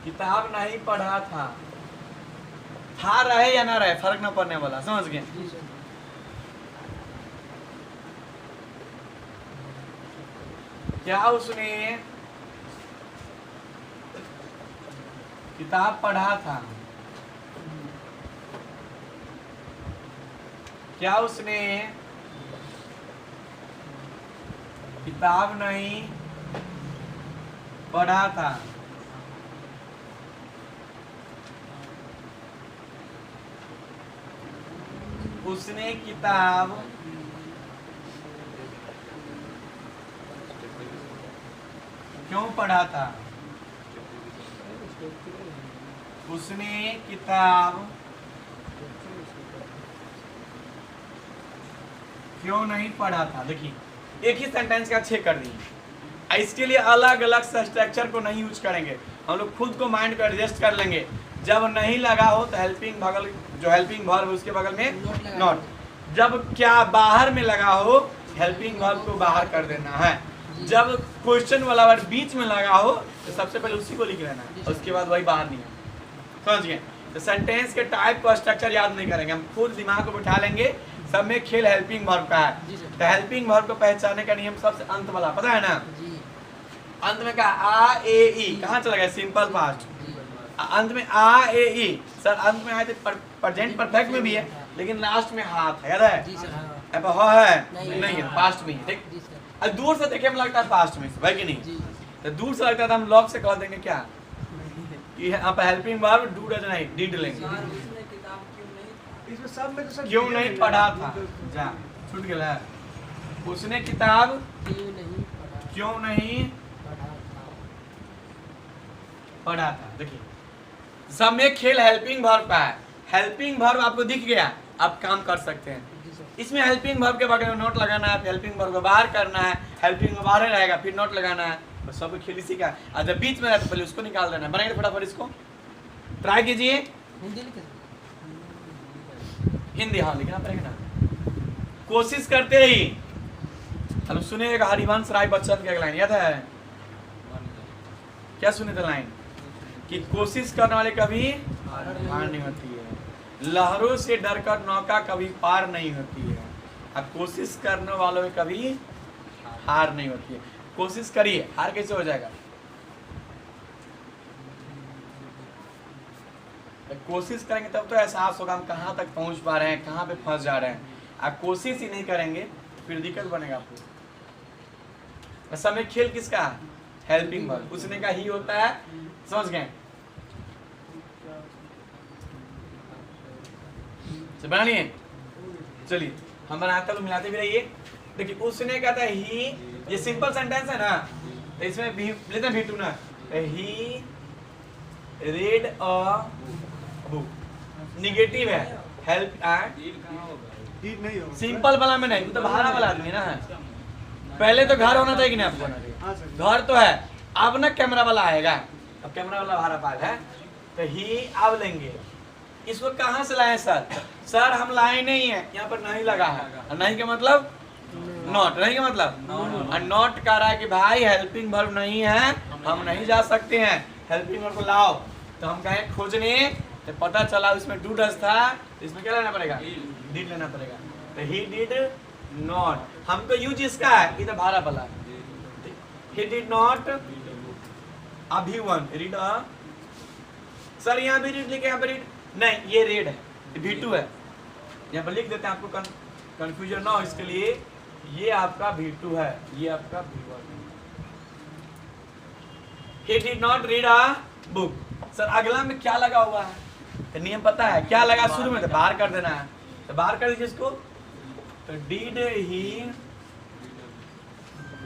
किताब नहीं पढ़ा था। था रहे या ना रहे फर्क ना पड़ने वाला, समझ गए? जी सर। क्या उसने किताब पढ़ा था? क्या उसने किताब नहीं पढ़ा था? उसने किताब क्यों पढ़ा था? उसने किताब क्यों नहीं पढ़ा था? देखिए एक ही सेंटेंस का 6 कर दिए। इसके लिए अलग अलग स्ट्रक्चर को नहीं यूज करेंगे, हम लोग खुद को माइंड को एडजस्ट कर लेंगे। जब नहीं लगा हो तो हेल्पिंग बगल जो हेल्पिंग वर्ब उसके बगल में नॉट। जब क्या बाहर में लगा हो हेल्पिंग वर्ब को बाहर कर देना है। जब क्वेश्चन वाला वर्ड बीच में लगा हो तो सबसे पहले उसी को लिख लेना है, उसके बाद वही बाहर नहीं है। समझ गए? तो सेंटेंस के टाइप को स्ट्रक्चर याद नहीं करेंगे, हम खुद दिमाग को बिठा लेंगे। सब में खेल हेल्पिंग वर्ब का है। तो हेल्पिंग वर्ब को पहचानने का नियम सबसे अंत वाला पता है ना? जी अंत में क्या आ ए ई, कहाँ चला गया सिंपल पास्ट, अंत में आ ए ई। सर अंत में आए थे प्रेजेंट परफेक्ट में भी है, लेकिन लास्ट में हाथ है, याद है? जी सर हाँ अब ह है नहीं, नहीं है, पास्ट में ही ठीक। जी सर अब दूर से देखे में लगता है पास्ट में, है कि नहीं? जी तो दूर से लगता है तो हम लॉग से कह देंगे क्या कि यहाँ पे हेल्पिंग वर्ब डू डज नहीं, डिड लेंगे। इसमें सब में तो सर क्यों नहीं पढ़ा था, जा छूट गया। उसने किताब क्यों नहीं पढ़ा था। देखिए सब में खेल हेल्पिंग वर्ब का है, हेल्पिंग वर्ब आपको दिख गया, आप काम कर सकते हैं। इसमें हेल्पिंग वर्ब के बगल में नोट लगाना है, हेल्पिंग वर्ब को बाहर करना है, हेल्पिंग वर्ब बाहर रहेगा फिर नोट लगाना है, बस सब खेल इसी का। और जब बीच में रहता पहले उसको निकाल देना है। बनाइए फटाफट इसको, ट्राई कीजिए। हिंदी हाँ लिखना पड़ेगा ना, कोशिश करते रही। अब सुनिएगा हरिवंश राय बच्चन की लाइन याद है? क्या सुने थे लाइन कि कोशिश करने वाले कभी हार नहीं होती है, लहरों से डरकर नौका कभी पार नहीं होती है। अब कोशिश करने वालों में कभी हार नहीं होती है। कोशिश करिए, हार कैसे हो जाएगा? कोशिश करेंगे तब तो एहसास होगा हम कहाँ तक पहुंच पा रहे हैं, कहाँ पे फंस जा रहे हैं। आप कोशिश ही नहीं करेंगे फिर दिक्कत बनेगा आपको। समय खेल किसका है? हेल्पिंग वर्ब, उसने का ही होता है, समझ गए? बना लिए? चलिए हम बनाते तो मिलाते भी रहिए। देखिए उसने कहता है ही, ये सिंपल सेंटेंस है ना, तो इसमें भी लेते हैं भी टू ना, ही read a book, निगेटिव है, हेल्प डीड नहीं होगा सिंपल वाला में नहीं, तो बाहर वाला आदमी ना है। पहले तो घर होना चाहिए कि नहीं आपको? हाँ सर घर तो है, अब ना कैमरा वाला आएगा, अब कैमरा वाला बाहर पाल है, तो ही अब लेंगे। इसको कहाँ से लाए सर? सर हम लाए नहीं है, यहाँ पर नहीं लगा है। नहीं का मतलब नॉट, नहीं का मतलब और नॉट कह रहा है कि भाई हेल्पिंग वर्ब नहीं है, हम नहीं जा सकते हैं, हेल्पिंग वर्ब को लाओ। तो हम कहें खोजने, तो पता चला उसमें डू डज था, इसमें क्या लेना पड़ेगा? डिड लेना पड़ेगा। तो ही डिड नॉट, हमको यूज इसका है, इधर भाड़ा वाला ही डिड नॉट अभी वन रीड अ। सर यहाँ भी रीड लिखे, यहाँ पे रीड नहीं, ये रेड है, V2 है, यहाँ पर लिख देते हैं, आपको कंफ्यूजन ना हो इसके लिए। ये आपका V2 है, ये आपका V1 है। He did not read a book। Sir अगला में क्या लगा हुआ है? तो नियम पता है क्या लगा शुरू में? तो बाहर कर देना है, तो बाहर कर दीजिए इसको। तो did he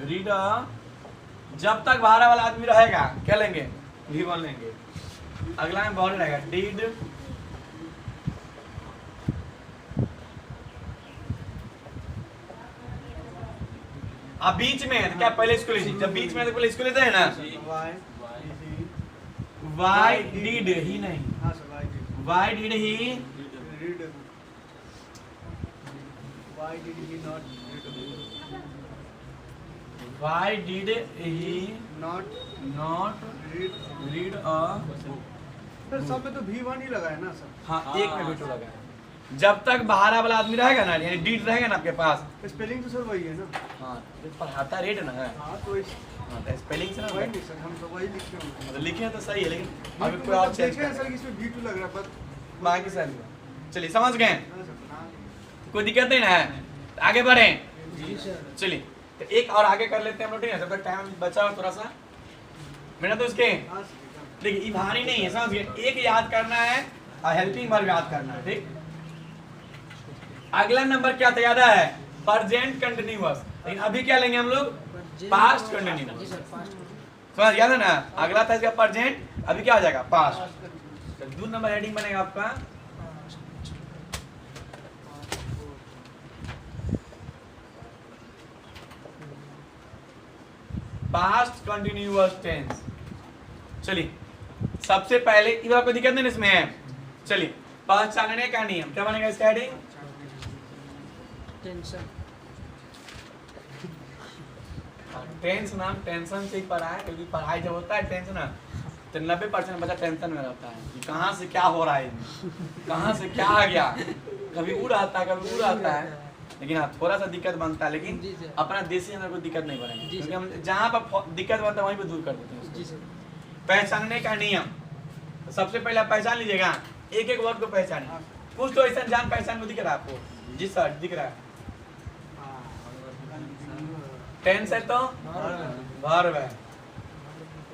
read a, जब तक बाहर वाला आदमी रहेगा क्या लेंगे? V1 लेंगे। अगला में बॉल रहेगा did अब बीच में है तो क्या पहले इसको लीजिए, जब बीच में है तो पहले इसको लेते हैं ना। वाई डिड ही नहीं, हाँ sir why did he, read why did he not why did he not not read read a. Sir सब में तो V1 ही लगा है ना सर? हाँ एक में V2 लगा है। जब तक बाहर वाला आदमी रहेगा ना, यानी डिड रहेगा ना आपके पास। स्पेलिंग तो सर वही है ना? हाँ पढ़ाता रेड ना है, हाँ तो हाँ तो स्पेलिंग से ना वही नहीं सर, हम तो वही लिखते हैं। मतलब लिखे हैं तो सही है, लेकिन अभी कोई और चेंज देखे हैं सर, इसमें V2 लग रहा है पर बाकी सही है। चलिए समझ गए, हाँ सर, हाँ। कोई दिक्कत नहीं ना है, तो आगे बढ़े। जी सर चलिए तो एक और आगे कर लेते हैं हम लोग, ठीक है? जब तक टाइम बचा हो थोड़ा सा मेरा तो इसके हाँ सर, देखिए ये भारी नहीं है, समझ गए? एक याद करना है और हेल्पिंग वर्ब याद करना है, ठीक? अगला नंबर क्या था याद है? Present continuous. लेकिन अभी क्या लेंगे हम लोग? पास्ट जी कंटिन्यूअस। सर पास्ट समझ याद है ना? अगला था इसका प्रेजेंट, अभी क्या हो जाएगा? पास्ट। तो 2 नंबर हेडिंग बनेगा आपका पास्ट कंटिन्यूअस टेंस। चलिए सबसे पहले ये आपको दिक्कत नहीं इसमें है। चलिए पहचानने का नियम क्या बनेगा इसका हेडिंग? टेंशन टेंस नाम टेंशन से ही पढ़ा है, क्योंकि पढ़ाई जब होता है टेंशन ना, तो 90% बच्चा टेंशन में रहता है कि कहाँ से क्या हो रहा है, कहाँ से क्या आ गया, कभी उड़ आता है कभी उड़ आता है, लेकिन हाँ थोड़ा सा दिक्कत बनता है, लेकिन जी सर। अपना देसी अंदर कोई दिक्कत नहीं बनेगा, जी क्योंकि सर। हम जहाँ पर दिक्कत बनता है वहीं पर दूर कर देते हैं उसको। जी सर। पहचानने का नियम, तो सबसे पहले आप पहचान लीजिएगा, एक एक वर्ड को पहचानिए। हाँ। कुछ तो ऐसा जान पहचान को दिख रहा है आपको? जी सर दिख रहा है। टेंस है तो वर्ब है,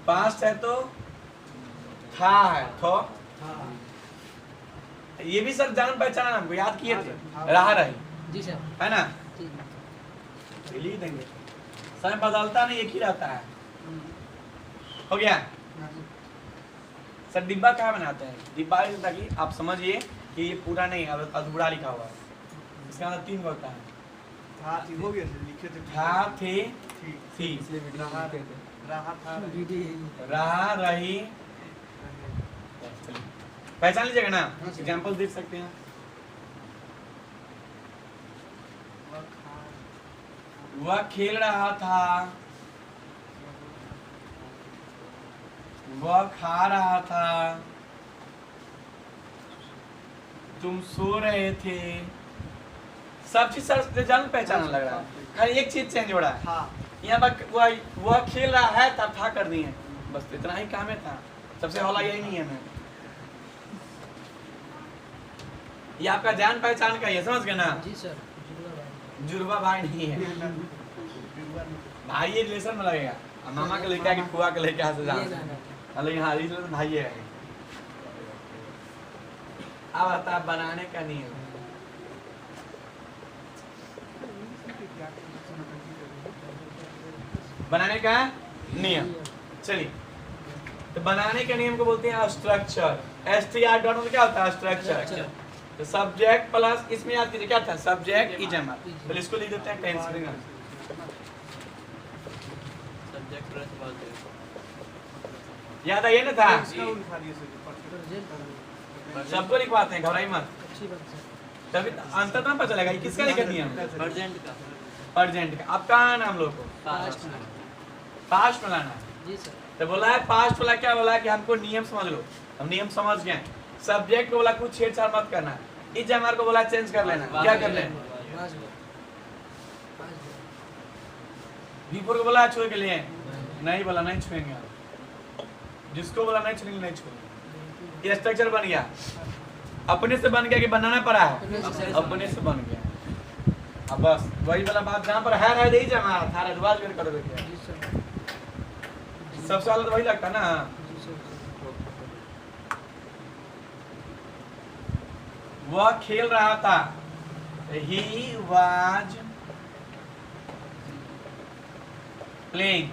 पास्ट है तो था है, थो। ये भी सर जान पहचान हमको याद किए थे, रहा रही जी सर। है ना, जी। लिख देंगे। समय बदलता नहीं, एक ही रहता है। हो गया सर। डिब्बा क्या बनाते हैं? डिब्बा ताकि आप समझिए कि ये पूरा नहीं अधूरा लिखा हुआ है, इसका मतलब 3 होता है। हो गया सर, लिखे थे। था, थे, थी, रहा था, रहा, रही। पहचान लीजिएगा ना, हाँ, सर। एग्जाम्पल देख सकते हैं। वह खेल रहा था, वह खा रहा था, तुम सो रहे थे। सब चीज सर जान पहचान लग रहा है, खाली एक चीज चेंज हो रहा है। हाँ यहाँ पर वह खेल रहा है तब था कर दिए, बस तो इतना ही काम है था। सबसे हौला यही नहीं है। मैं ये आपका जान पहचान का ये समझ गए ना? जी सर। जुड़वा भाई नहीं है, भाई ये रिलेशन में लगेगा। अब मामा के लेके आके फुआ के लेके आ से जान, लेकिन हाँ रिलेशन भाई है। अब आता है बनाने का नियम। बनाने का नियम, चलिए तो बनाने के नियम को बोलते हैं स्ट्रक्चर। STR डॉट मतलब क्या होता है? स्ट्रक्चर। तो सब्जेक्ट प्लस इसमें याद कीजिए क्या था? Subject is am. तो इसको लिख देते हैं टेंस में। Subject plus verb. याद आइए ना था? इसका उठा दिए सर, सबको लिखवाते हैं, घबराई मत। अच्छी बात सर। तभी अंतर ना पता चलेगा ये किसका लिखा नियम? प्रेजेंट का। अर्जेंट का। अब कहाँ आना हम लोग को? पास्ट में। पास्ट में लाना है। जी सर। तो बोला है पास्ट वाला क्या बोला है कि हमको नियम समझ लो। हम नियम समझ गए। सब्जेक्ट को बोला कुछ छेड़छाड़ मत करना। इस जमार को बोला चेंज कर लेना। क्या कर लेना? विपुर को बोला छुए के लिए, नहीं बोला नहीं छुएंगे। जिसको बोला नहीं छुएंगे नहीं छुएंगे। ये स्ट्रक्चर बन गया, अपने से बन गया कि बनाना पड़ा है? अपने से बन गया। अब बस वही वाला बात जहाँ पर है नहीं जमा था रिवाज कर करोगे क्या? जी सर। सबसे ज्यादा तो वही लगता है ना। जी सर। वह खेल रहा था, he was playing।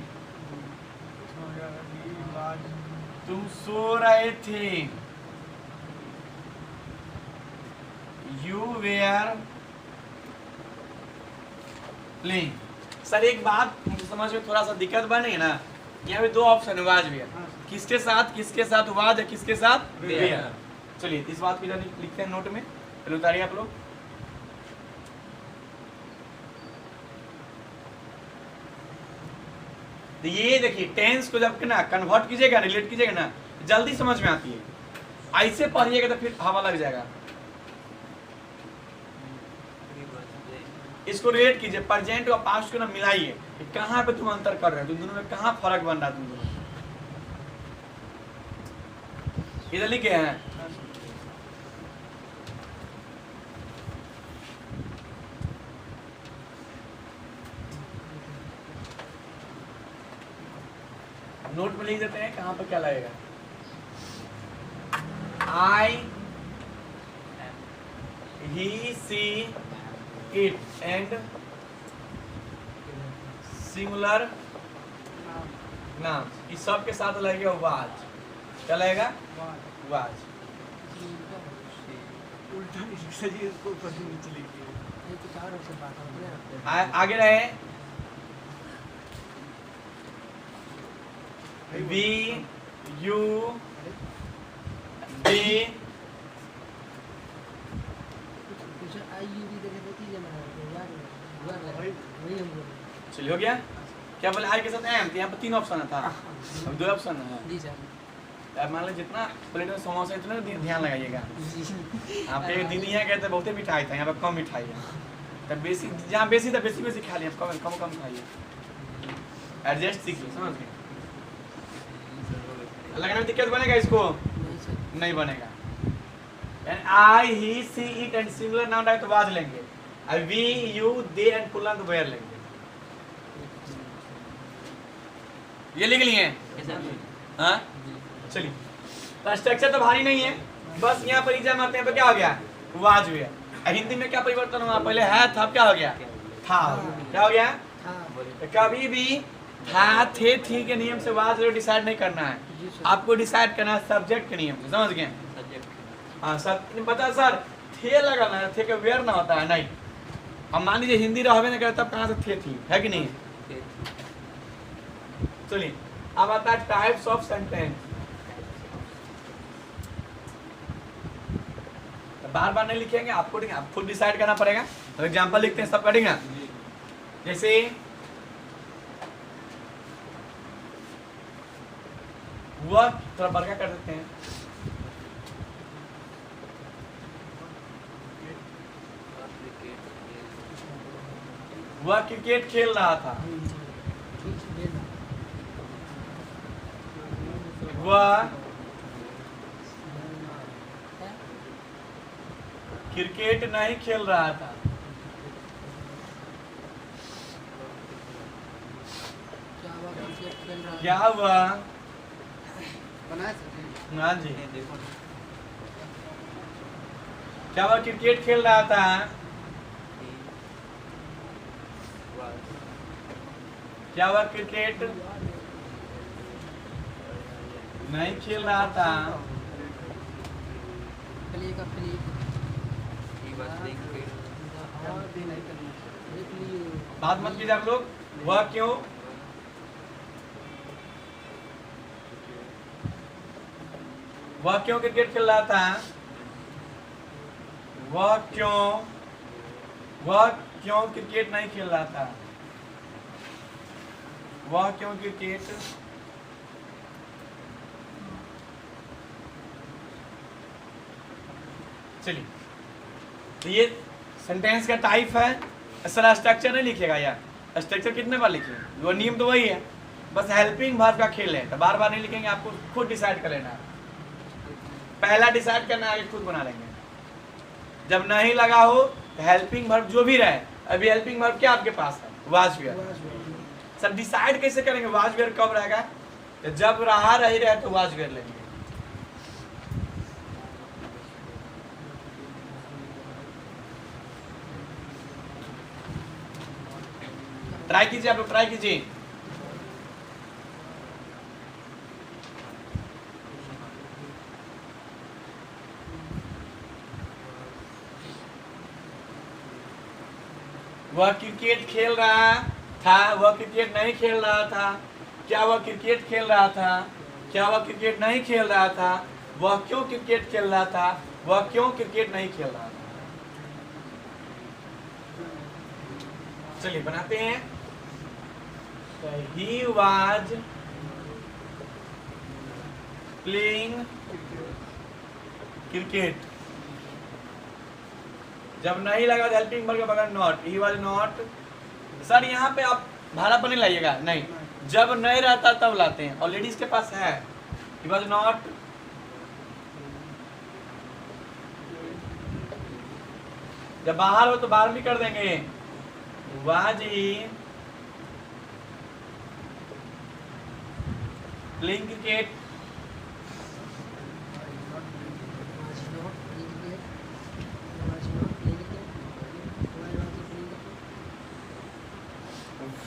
तुम सो रहे थे, you were playing। सर एक बात मुझे समझ में थोड़ा सा दिक्कत बने ना, यहाँ पे 2 ऑप्शन वाज वेयर, किसके साथ वाज है, किसके साथ वेयर। चलिए इस बात को इधर लिखते हैं नोट में, पहले उतारिए आप लोग। तो ये देखिए टेंस को जब ना कन्वर्ट कीजिएगा, रिलेट कीजिएगा ना, जल्दी समझ में आती है। ऐसे पढ़िएगा तो फिर हवा लग जाएगा। इसको रिलेट कीजिए, प्रेजेंट और पास्ट को ना मिलाइए कि कहाँ पे तुम अंतर कर रहे हो, तुम दोनों में कहाँ फर्क बन रहा है तुम दोनों। इधर लिखे हैं नोट में लिख देते हैं कहाँ पर क्या लगेगा। आई he she it and singular नाम, इस सब के साथ लगेगा वाज। क्या लगेगा? वाज। उल्टा नहीं लिख सही, इसको कहीं नीचे लिखिए। ये कुछ और से बात हो गया। आगे रहे वी यू बी। कुछ आईयूबी देखे तो तीन जमा है, याद है वही हम बोल रहे चलिए हो गया। क्या बोले आई के साथ एम, तो यहाँ पर 3 ऑप्शन था, अब 2 ऑप्शन है। हैं। जी सर। अब मान लो जितना प्लेट में समोसा इतना ध्यान लगाइएगा। जी। आप एक दीदी यहाँ गए थे बहुते मिठाई था, यहाँ पर कम मिठाई है। तो बेसी जहाँ बेसी था बेसी खा लिया, कम खाइए, एडजस्ट सीखिए, समझ गए। लगने में दिक्कत बनेगा इसको? नहीं सर। नहीं बनेगा। I, he, she, it and similar noun रहे तो वाज लेंगे, अब वी, यू, दे एंड पुल्लिंग वेयर लेंगे। ये लिख लिए हैं? हाँ चलिए, तो स्ट्रक्चर तो भारी नहीं है, बस यहाँ पर इजा मारते हैं तो क्या हो गया? Was where. हिंदी में क्या परिवर्तन हुआ? पहले है था, क्या हो गया? था। क्या हो गया? हाँ तो कभी भी था, थे, थी के नियम से वाज वेयर डिसाइड नहीं करना है, जी सर। आपको डिसाइड करना है सब्जेक्ट के नियम से, समझ गए? हाँ सर, पता सर थे लगा ना, थे के वेयर ना होता है, नहीं। अब मान लीजिए हिंदी रहबे नहीं करता, तब कहाँ से थे थी, है कि नहीं? चलिए अब आता है टाइप्स ऑफ सेंटेंस। बार बार नहीं लिखेंगे, आपको ठीक है, आप खुद डिसाइड करना पड़ेगा। तो एग्जांपल लिखते हैं, सब करेंगे। जैसे वह, थोड़ा बड़का कर देते हैं, वह क्रिकेट खेल रहा था, वह क्रिकेट नहीं खेल रहा था, क्या हुआ? बनाए सर। हाँ जी, क्या वह क्रिकेट खेल रहा था? क्या वह क्रिकेट नहीं खेल रहा था? प्ले का प्ले बात मत कीजिए आप लोग। वह क्यों? वह क्यों क्रिकेट खेल रहा था? वह क्यों क्रिकेट नहीं खेल रहा था? वह क्यों क्रिकेट चलिए, तो ये सेंटेंस का टाइप है। सर स्ट्रक्चर नहीं लिखेगा यार, स्ट्रक्चर कितने बार लिखेंगे? वो नियम तो वही है, बस हेल्पिंग वर्ब का खेल है, तो बार बार नहीं लिखेंगे, आपको खुद डिसाइड कर लेना है। पहला डिसाइड करना है, आगे खुद बना लेंगे। जब नहीं लगा हो तो हेल्पिंग वर्ब जो भी रहे, अभी हेल्पिंग वर्ब क्या आपके पास है? Was where. सर डिसाइड कैसे करेंगे वाज वेयर कब रहेगा? तो जब रहा रही रहे तो वाज वेयर लेंगे। ट्राई कीजिए आप लोग, ट्राई कीजिए। वह क्रिकेट खेल रहा था, वह क्रिकेट नहीं खेल रहा था। क्या वह क्रिकेट खेल रहा था? क्या वह क्रिकेट नहीं खेल रहा था? वह क्यों क्रिकेट खेल रहा था? वह क्यों क्रिकेट नहीं खेल रहा था? चलिए बनाते हैं। He was playing cricket। जब नहीं लगा हेल्पिंग वर्ब के बगैर not, he was not. Sir यहाँ पे आप भाड़ा पर नहीं लाइएगा, नहीं, जब नहीं रहता तब लाते हैं, और लेडीज के पास है। ही वाज नॉट, जब बाहर हो तो बाहर भी कर देंगे। Was he playing cricket.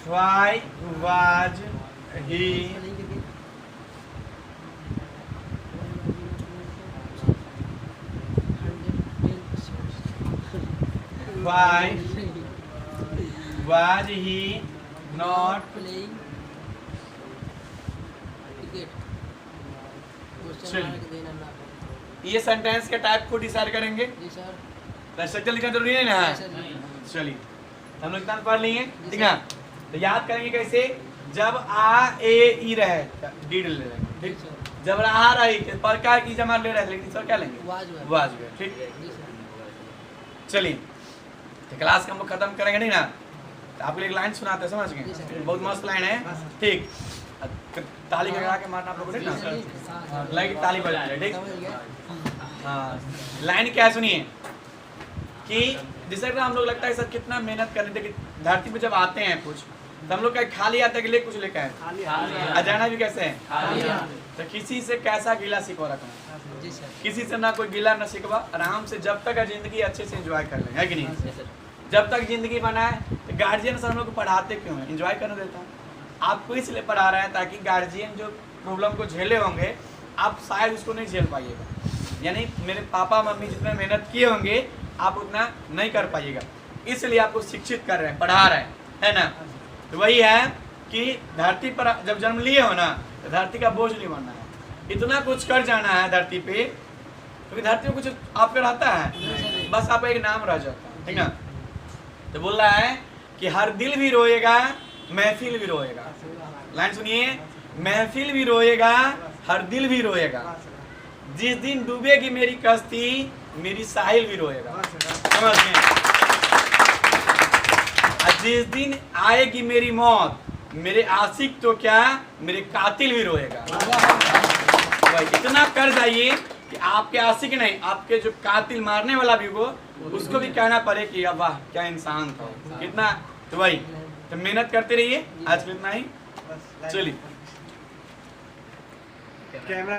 Why was he why was he not playing cricket? चलिए। देना ना। ये सेंटेंस के टाइप को डिसाइड करेंगे। जी सर। तो स्ट्रक्चर लिखना जरूरी है ना? सर जी। चलिए हम लोग इतना पढ़ लिए, ठीक है। तो याद करेंगे कैसे? जब आ ए ई रहे डी ले लेंगे, ठीक। सर। जब रहा रही पर का की जमा ले रहे, लेकिन सर क्या लेंगे? Was where. वाज वेयर, ठीक। जी सर। चलिए तो क्लास का हम लोग खत्म करेंगे नहीं ना, तो आपको एक लाइन सुनाते हैं, समझ जी गए? सर। बहुत मस्त लाइन है, ठीक। ताली लगा के मारना आप लोगों को, ठीक ना? लाइन ताली बजा रहे, ठीक? समझ गया? हाँ, लाइन क्या है सुनिए कि जैसे कि हम लोग लगता है सर कितना मेहनत करने थे कि धरती पे जब आते हैं कुछ तो हम लोग का खाली आता है कि ले कुछ लेकर आए, खाली जाना भी कैसे है? खाली हाथ। तो किसी से कैसा गिला शिकवा रखना, जी सर। किसी से ना कोई गिला ना शिकवा, आराम से जब तक जिंदगी अच्छे से एंजॉय कर लें, है कि नहीं? Yes, sir. जब तक जिंदगी बना है तो गार्जियन से हम लोग को पढ़ाते क्यों है? एंजॉय करने देता है। आपको इसलिए पढ़ा रहे हैं ताकि गार्जियन जो प्रॉब्लम को झेले होंगे आप शायद उसको नहीं झेल पाइएगा, यानी मेरे पापा मम्मी जितना मेहनत किए होंगे आप उतना नहीं कर पाइएगा, इसलिए आपको शिक्षित कर रहे हैं, पढ़ा रहे हैं, है ना? तो वही है कि धरती पर जब जन्म लिए हो ना तो धरती का बोझ नहीं बनना है, इतना कुछ कर जाना है धरती पे, क्योंकि धरती में कुछ आप पे रहता है, बस आपका एक नाम रह जाता है, ठीक ना? तो बोल रहा है कि हर दिल भी रोएगा महफिल भी रोएगा, लाइन सुनिए, महफिल भी रोएगा हर दिल भी रोएगा, जिस दिन डूबेगी मेरी कश्ती मेरी साहिल भी रोएगा, समझ गए? जिस दिन आएगी मेरी मौत मेरे आशिक तो क्या मेरे कातिल भी रोएगा। भाई इतना कर जाइए कि आपके आशिक नहीं, आपके जो कातिल मारने वाला भी हो उसको भी कहना पड़े कि अब वाह क्या इंसान था, कितना। तो भाई तो मेहनत करते रहिए, आज कितना ही, चलिए कैमरा